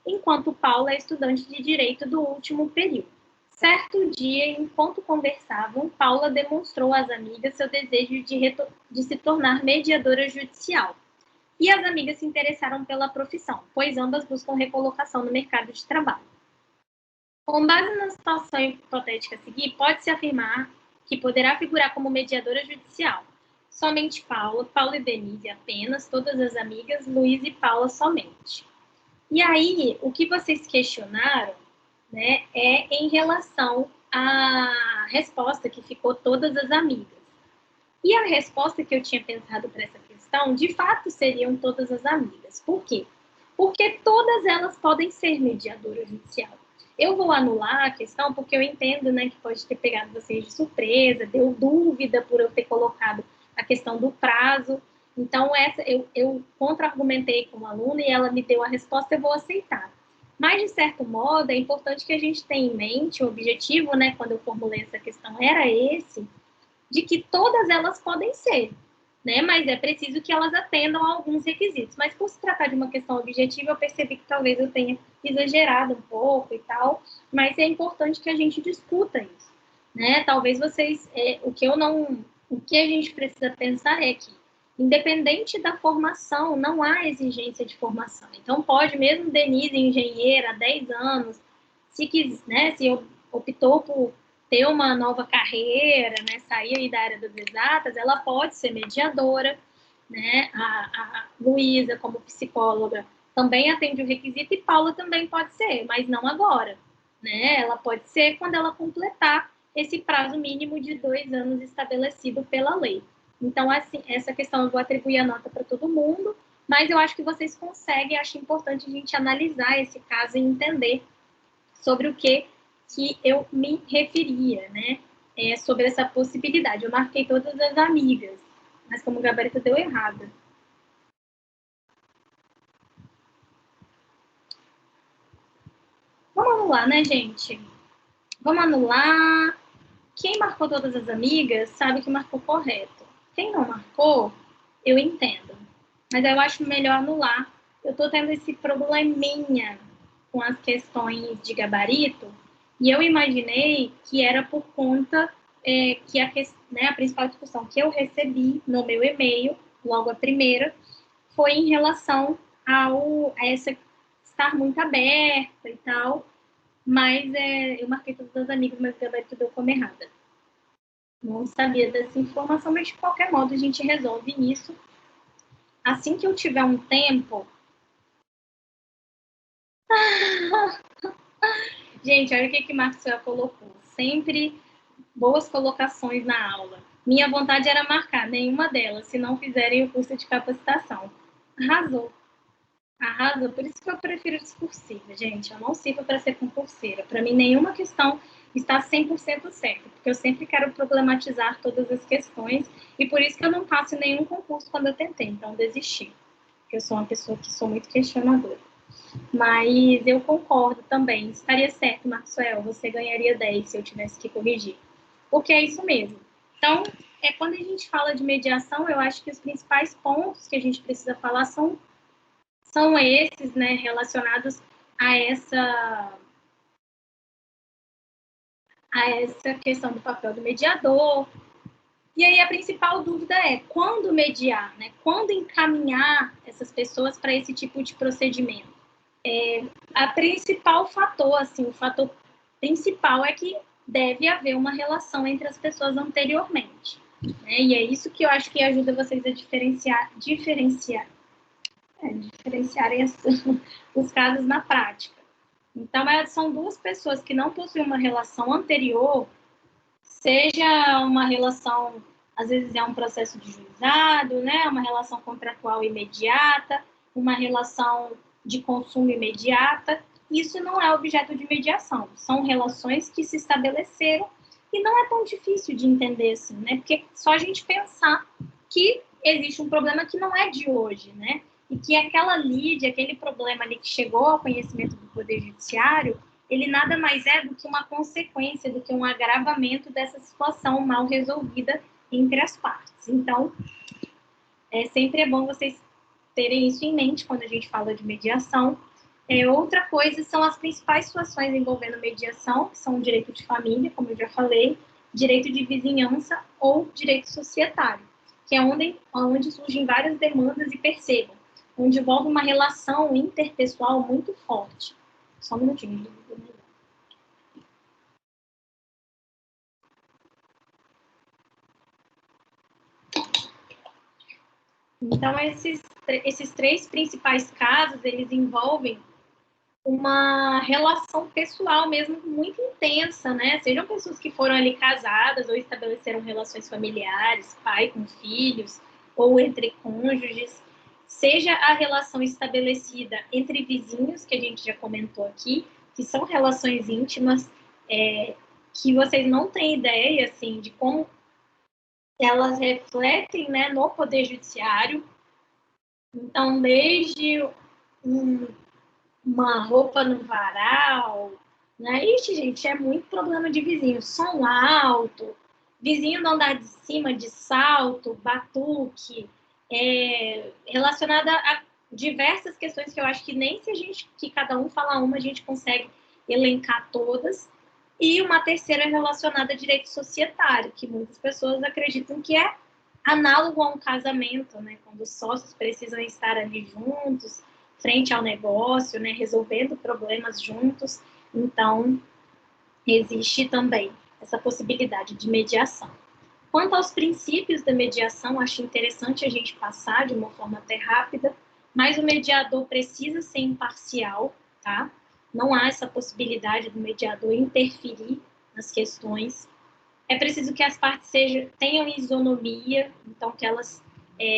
enquanto Paula é estudante de Direito do último período. Certo dia, enquanto conversavam, Paula demonstrou às amigas seu desejo de se tornar mediadora judicial. E as amigas se interessaram pela profissão, pois ambas buscam recolocação no mercado de trabalho. Com base na situação hipotética a seguir, pode-se afirmar que poderá figurar como mediadora judicial somente Paula, Paula e Denise apenas, todas as amigas, Luiz e Paula somente. E aí, o que vocês questionaram, né, é em relação à resposta que ficou todas as amigas. E a resposta que eu tinha pensado para essa questão, de fato, seriam todas as amigas. Por quê? Porque todas elas podem ser mediadora judicial. Eu vou anular a questão porque eu entendo, né, que pode ter pegado vocês de surpresa, deu dúvida por eu ter colocado a questão do prazo. Então, eu contra-argumentei com a aluna e ela me deu a resposta, eu vou aceitar. Mas, de certo modo, é importante que a gente tenha em mente, o objetivo, né, quando eu formulei essa questão, era esse, de que todas elas podem ser, né, mas é preciso que elas atendam a alguns requisitos. Mas, por se tratar de uma questão objetiva, eu percebi que talvez eu tenha exagerado um pouco e tal, mas é importante que a gente discuta isso, né? Talvez vocês, o que a gente precisa pensar é que, independente da formação, não há exigência de formação. Então, pode mesmo Denise, engenheira, há 10 anos, se optou por ter uma nova carreira, né, sair aí da área das exatas, ela pode ser mediadora, né? A Luísa, como psicóloga, também atende o requisito e Paula também pode ser, mas não agora, né? Ela pode ser quando ela completar esse prazo mínimo de 2 anos estabelecido pela lei. Então, assim, essa questão eu vou atribuir a nota para todo mundo, mas eu acho que vocês conseguem, acho importante a gente analisar esse caso e entender sobre o que eu me referia, né? Sobre essa possibilidade. Eu marquei todas as amigas, mas como o gabarito deu errado. Vamos anular, né, gente? Vamos anular. Quem marcou todas as amigas sabe que marcou correto. Quem não marcou, eu entendo. Mas eu acho melhor anular. Eu tô tendo esse probleminha com as questões de gabarito, e eu imaginei que era por conta que a principal discussão que eu recebi no meu e-mail, logo a primeira, foi em relação a essa estar muito aberta e tal, mas eu marquei todas as amigas, mas o gabarito deu como errada. Não sabia dessa informação, mas de qualquer modo a gente resolve isso. Assim que eu tiver um tempo. Gente, olha o que Maxwell colocou. Sempre boas colocações na aula. Minha vontade era marcar nenhuma delas, se não fizerem o curso de capacitação. Arrasou. Arrasou. Por isso que eu prefiro discursiva, gente. Eu não sirvo para ser concurseira. Para mim, nenhuma questão está 100% certa, porque eu sempre quero problematizar todas as questões, e por isso que eu não faço nenhum concurso quando eu tentei, então desisti. Porque eu sou uma pessoa que sou muito questionadora. Mas eu concordo também. Estaria certo, Maxwell, você ganharia 10 se eu tivesse que corrigir. Porque é isso mesmo. Então, quando a gente fala de mediação, eu acho que os principais pontos que a gente precisa falar são esses, né, relacionados a essa questão do papel do mediador. E aí a principal dúvida é quando mediar, né? Quando encaminhar essas pessoas para esse tipo de procedimento. A principal fator, assim, o fator principal é que deve haver uma relação entre as pessoas anteriormente. Né? E é isso que eu acho que ajuda vocês a diferenciarem os casos na prática. Então, são duas pessoas que não possuem uma relação anterior, seja uma relação, às vezes é um processo de juizado, né? Uma relação contratual imediata, uma relação de consumo imediata. Isso não é objeto de mediação. São relações que se estabeleceram e não é tão difícil de entender assim, né? Porque só a gente pensar que existe um problema que não é de hoje, né? E que aquela lide, aquele problema ali que chegou ao conhecimento do Poder Judiciário, ele nada mais é do que uma consequência, do que um agravamento dessa situação mal resolvida entre as partes. Então, sempre é bom vocês terem isso em mente quando a gente fala de mediação. Outra coisa são as principais situações envolvendo mediação, que são o direito de família, como eu já falei, direito de vizinhança ou direito societário, que é onde surgem várias demandas e percebam, onde envolve uma relação interpessoal muito forte. Só um minutinho. Então, esses três principais casos, eles envolvem uma relação pessoal mesmo muito intensa, né? Sejam pessoas que foram ali casadas ou estabeleceram relações familiares, pai com filhos, ou entre cônjuges, seja a relação estabelecida entre vizinhos, que a gente já comentou aqui, que são relações íntimas, que vocês não têm ideia, assim, de como elas refletem, né, no Poder Judiciário. Então, desde uma roupa no varal, né? Ixi, gente, é muito problema de vizinho. Som alto, vizinho não andar de cima de salto, batuque, relacionada a diversas questões que eu acho que nem se a gente, que cada um fala uma, a gente consegue elencar todas. E uma terceira relacionada a direito societário, que muitas pessoas acreditam que é análogo a um casamento, né? Quando os sócios precisam estar ali juntos, frente ao negócio, né? Resolvendo problemas juntos. Então, existe também essa possibilidade de mediação. Quanto aos princípios da mediação, acho interessante a gente passar de uma forma até rápida, mas o mediador precisa ser imparcial, tá? Não há essa possibilidade do mediador interferir nas questões. É preciso que as partes tenham isonomia, então que elas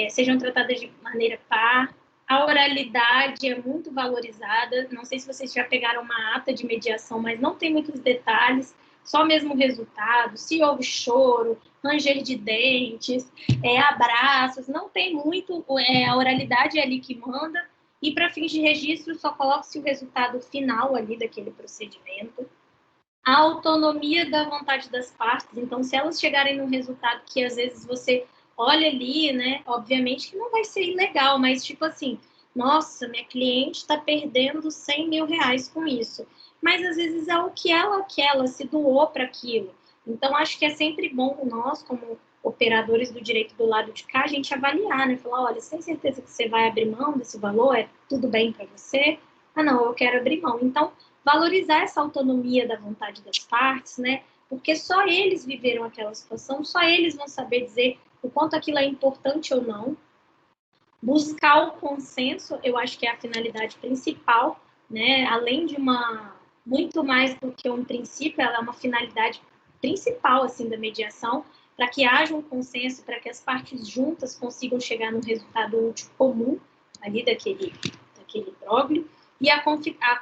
sejam tratadas de maneira par, A oralidade é muito valorizada. Não sei se vocês já pegaram uma ata de mediação, mas não tem muitos detalhes, só mesmo o resultado, se houve choro, ranger de dentes, abraços, não tem muito, a oralidade é ali que manda, e para fins de registro só coloca-se o resultado final ali daquele procedimento. A autonomia da vontade das partes, então se elas chegarem num resultado que às vezes você olha ali, né, obviamente que não vai ser ilegal, mas tipo assim, nossa, minha cliente está perdendo 100 mil reais com isso, mas às vezes é o que ela quer, ela se doou para aquilo. Então acho que é sempre bom nós, como operadores do direito do lado de cá, a gente avaliar, né, falar, olha, você tem certeza que você vai abrir mão desse valor? É tudo bem para você? Ah, não, eu quero abrir mão. Então, valorizar essa autonomia da vontade das partes, né? Porque só eles viveram aquela situação, só eles vão saber dizer o quanto aquilo é importante ou não. Buscar o consenso, eu acho que é a finalidade principal, né? Além de muito mais do que um princípio, ela é uma finalidade principal assim da mediação, para que haja um consenso, para que as partes juntas consigam chegar num resultado útil comum ali daquele imbróglio. E a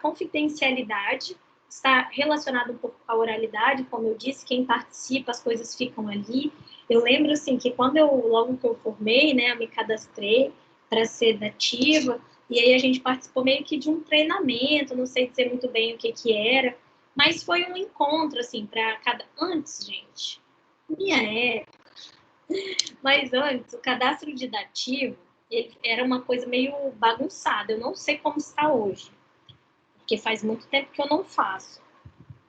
confidencialidade está relacionada um pouco com a oralidade, como eu disse, quem participa, as coisas ficam ali. Eu lembro, assim, que logo que eu formei, né, eu me cadastrei para ser dativa, e aí a gente participou meio que de um treinamento, não sei dizer muito bem o que era, mas foi um encontro, assim, para cada... Antes, gente, minha época, mas antes, o cadastro de dativo, ele era uma coisa meio bagunçada, eu não sei como está hoje, porque faz muito tempo que eu não faço.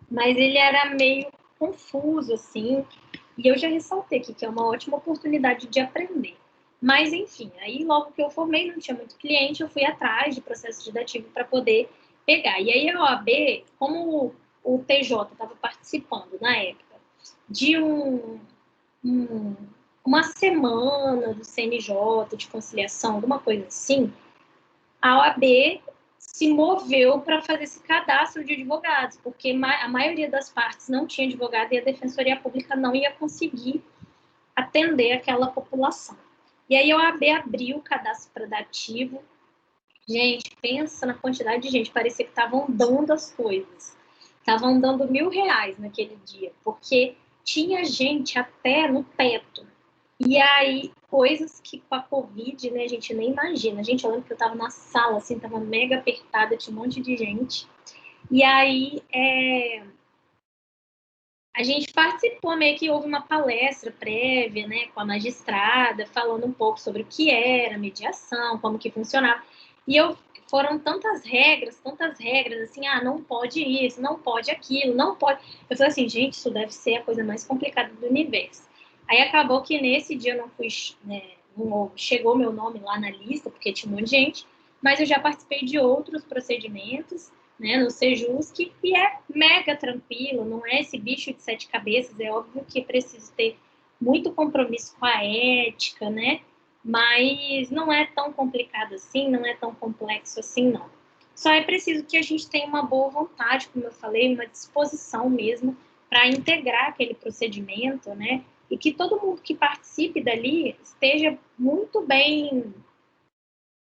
Mas ele era meio confuso, assim, e eu já ressaltei aqui que é uma ótima oportunidade de aprender. Mas, enfim, aí logo que eu formei, não tinha muito cliente, eu fui atrás de processo de dativo para poder pegar. E aí a OAB, como o TJ estava participando na época de uma semana do CNJ, de conciliação, alguma coisa assim, a OAB se moveu para fazer esse cadastro de advogados, porque a maioria das partes não tinha advogado e a Defensoria Pública não ia conseguir atender aquela população. E aí a OAB abriu o cadastro para dativo. Gente, pensa na quantidade de gente, parecia que estavam dando as coisas. Estavam dando R$ 1.000 naquele dia, porque tinha gente até no teto. E aí, coisas que com a Covid, né, a gente nem imagina. Gente, eu lembro que eu tava na sala, assim, tava mega apertada, tinha um monte de gente. E aí, a gente participou, meio que houve uma palestra prévia, né, com a magistrada, falando um pouco sobre o que era mediação, como que funcionava. E foram tantas regras, assim, não pode isso, não pode aquilo, não pode... Eu falei assim, gente, isso deve ser a coisa mais complicada do universo. Aí acabou que nesse dia eu não fui, né, não chegou meu nome lá na lista, porque tinha um monte de gente, mas eu já participei de outros procedimentos, né, no Sejusc, e é mega tranquilo, não é esse bicho de 7 cabeças, é óbvio que preciso ter muito compromisso com a ética, né, mas não é tão complicado assim, não é tão complexo assim, não. Só é preciso que a gente tenha uma boa vontade, como eu falei, uma disposição mesmo para integrar aquele procedimento, né, e que todo mundo que participe dali esteja muito bem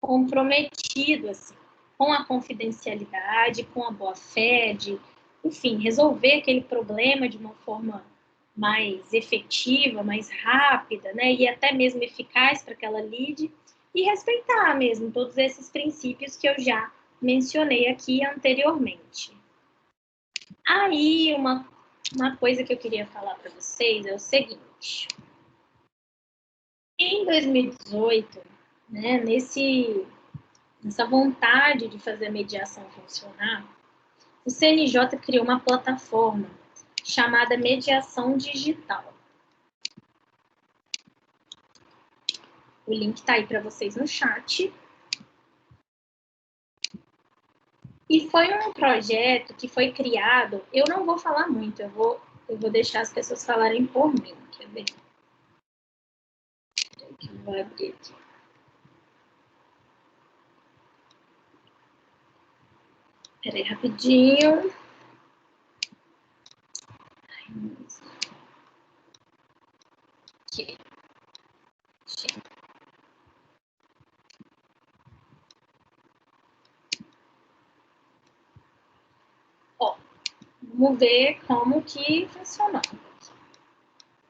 comprometido, assim, com a confidencialidade, com a boa-fé, de, enfim, resolver aquele problema de uma forma mais efetiva, mais rápida, né, e até mesmo eficaz para aquela lide, e respeitar mesmo todos esses princípios que eu já mencionei aqui anteriormente. Aí, uma coisa que eu queria falar para vocês é o seguinte. Em 2018, né, nessa vontade de fazer a mediação funcionar, o CNJ criou uma plataforma chamada Mediação Digital. O link está aí para vocês no chat. E foi um projeto que foi criado, eu não vou falar muito, eu vou deixar as pessoas falarem por mim, quer ver? Eu vou abrir aqui. Peraí, rapidinho. Aqui. Vamos ver como que funciona.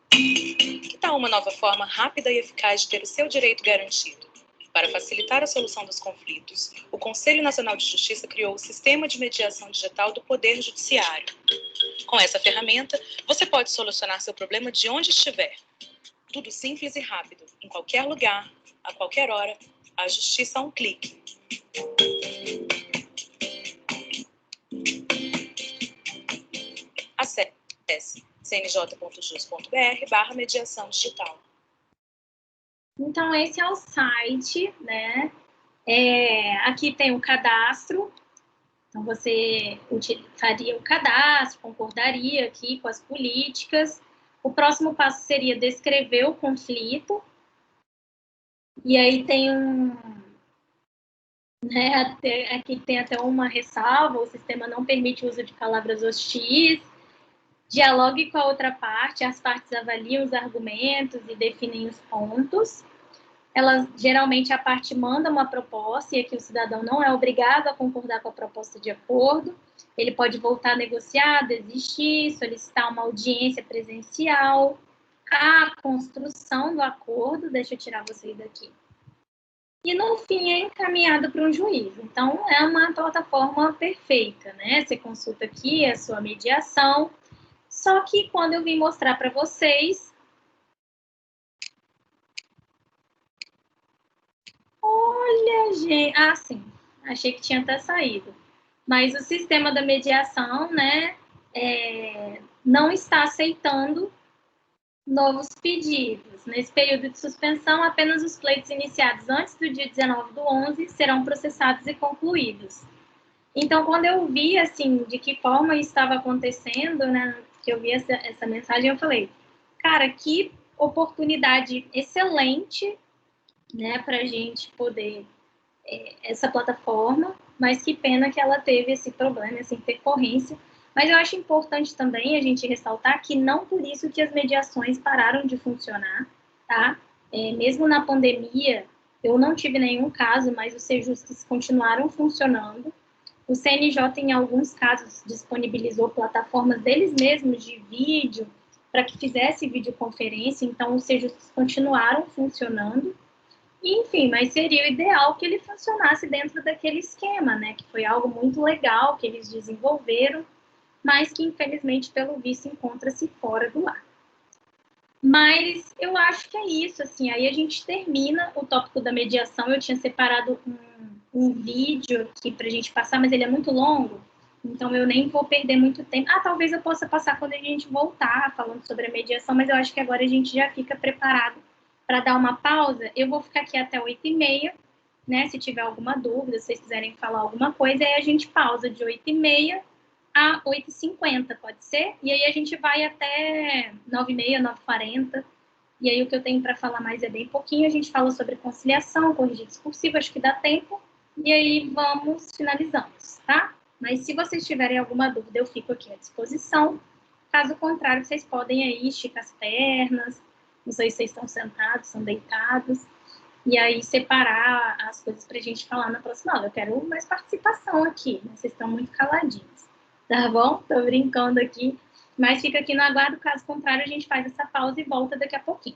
Que tal uma nova forma rápida e eficaz de ter o seu direito garantido? Para facilitar a solução dos conflitos, o Conselho Nacional de Justiça criou o Sistema de Mediação Digital do Poder Judiciário. Com essa ferramenta, você pode solucionar seu problema de onde estiver. Tudo simples e rápido, em qualquer lugar, a qualquer hora, a justiça a um clique. Acesse cnj.jus.br/mediação digital. Então, esse é o site, né? Aqui tem o cadastro. Então, você faria o cadastro, concordaria aqui com as políticas. O próximo passo seria descrever o conflito. E aí tem aqui tem até uma ressalva: o sistema não permite o uso de palavras hostis. Dialogue com a outra parte, as partes avaliam os argumentos e definem os pontos. Geralmente, a parte manda uma proposta, e aqui o cidadão não é obrigado a concordar com a proposta de acordo. Ele pode voltar a negociar, desistir, solicitar uma audiência presencial. A construção do acordo, deixa eu tirar vocês daqui. E, no fim, é encaminhado para um juiz. Então, é uma plataforma perfeita, né? Você consulta aqui a sua mediação. Só que, quando eu vim mostrar para vocês... Olha, gente... Ah, sim. Achei que tinha até saído. Mas o sistema da mediação, né, não está aceitando novos pedidos. Nesse período de suspensão, apenas os pleitos iniciados antes do dia 19/11 serão processados e concluídos. Então, quando eu vi, assim, de que forma isso estava acontecendo, né, que eu vi essa mensagem, eu falei, cara, que oportunidade excelente, né, para a gente poder, essa plataforma, mas que pena que ela teve esse problema, essa intercorrência. Mas eu acho importante também a gente ressaltar que não por isso que as mediações pararam de funcionar, tá? Mesmo na pandemia, eu não tive nenhum caso, mas os Sejustes continuaram funcionando. O CNJ, em alguns casos, disponibilizou plataformas deles mesmos de vídeo para que fizesse videoconferência, então os Sejustes continuaram funcionando. Enfim, mas seria o ideal que ele funcionasse dentro daquele esquema, né? Que foi algo muito legal que eles desenvolveram, mas que, infelizmente, pelo visto, encontra-se fora do ar. Mas eu acho que é isso, assim, aí a gente termina o tópico da mediação. Eu tinha separado um vídeo aqui para a gente passar, mas ele é muito longo, então eu nem vou perder muito tempo. Talvez eu possa passar quando a gente voltar falando sobre a mediação, mas eu acho que agora a gente já fica preparado para dar uma pausa. Eu vou ficar aqui até 8h30, né? Se tiver alguma dúvida, se vocês quiserem falar alguma coisa, aí a gente pausa de 8h30 a 8h50, pode ser? E aí a gente vai até 9h30, 9h40. E aí o que eu tenho para falar mais é bem pouquinho. A gente fala sobre conciliação, corrigir discursivo, acho que dá tempo. E aí vamos finalizando, tá? Mas se vocês tiverem alguma dúvida, eu fico aqui à disposição. Caso contrário, vocês podem aí esticar as pernas. Não sei se vocês estão sentados, são deitados. E aí separar as coisas para a gente falar na próxima aula. Eu quero mais participação aqui, né? Vocês estão muito caladinhos. Tá bom? Tô brincando aqui. Mas fica aqui no aguardo. Caso contrário, a gente faz essa pausa e volta daqui a pouquinho.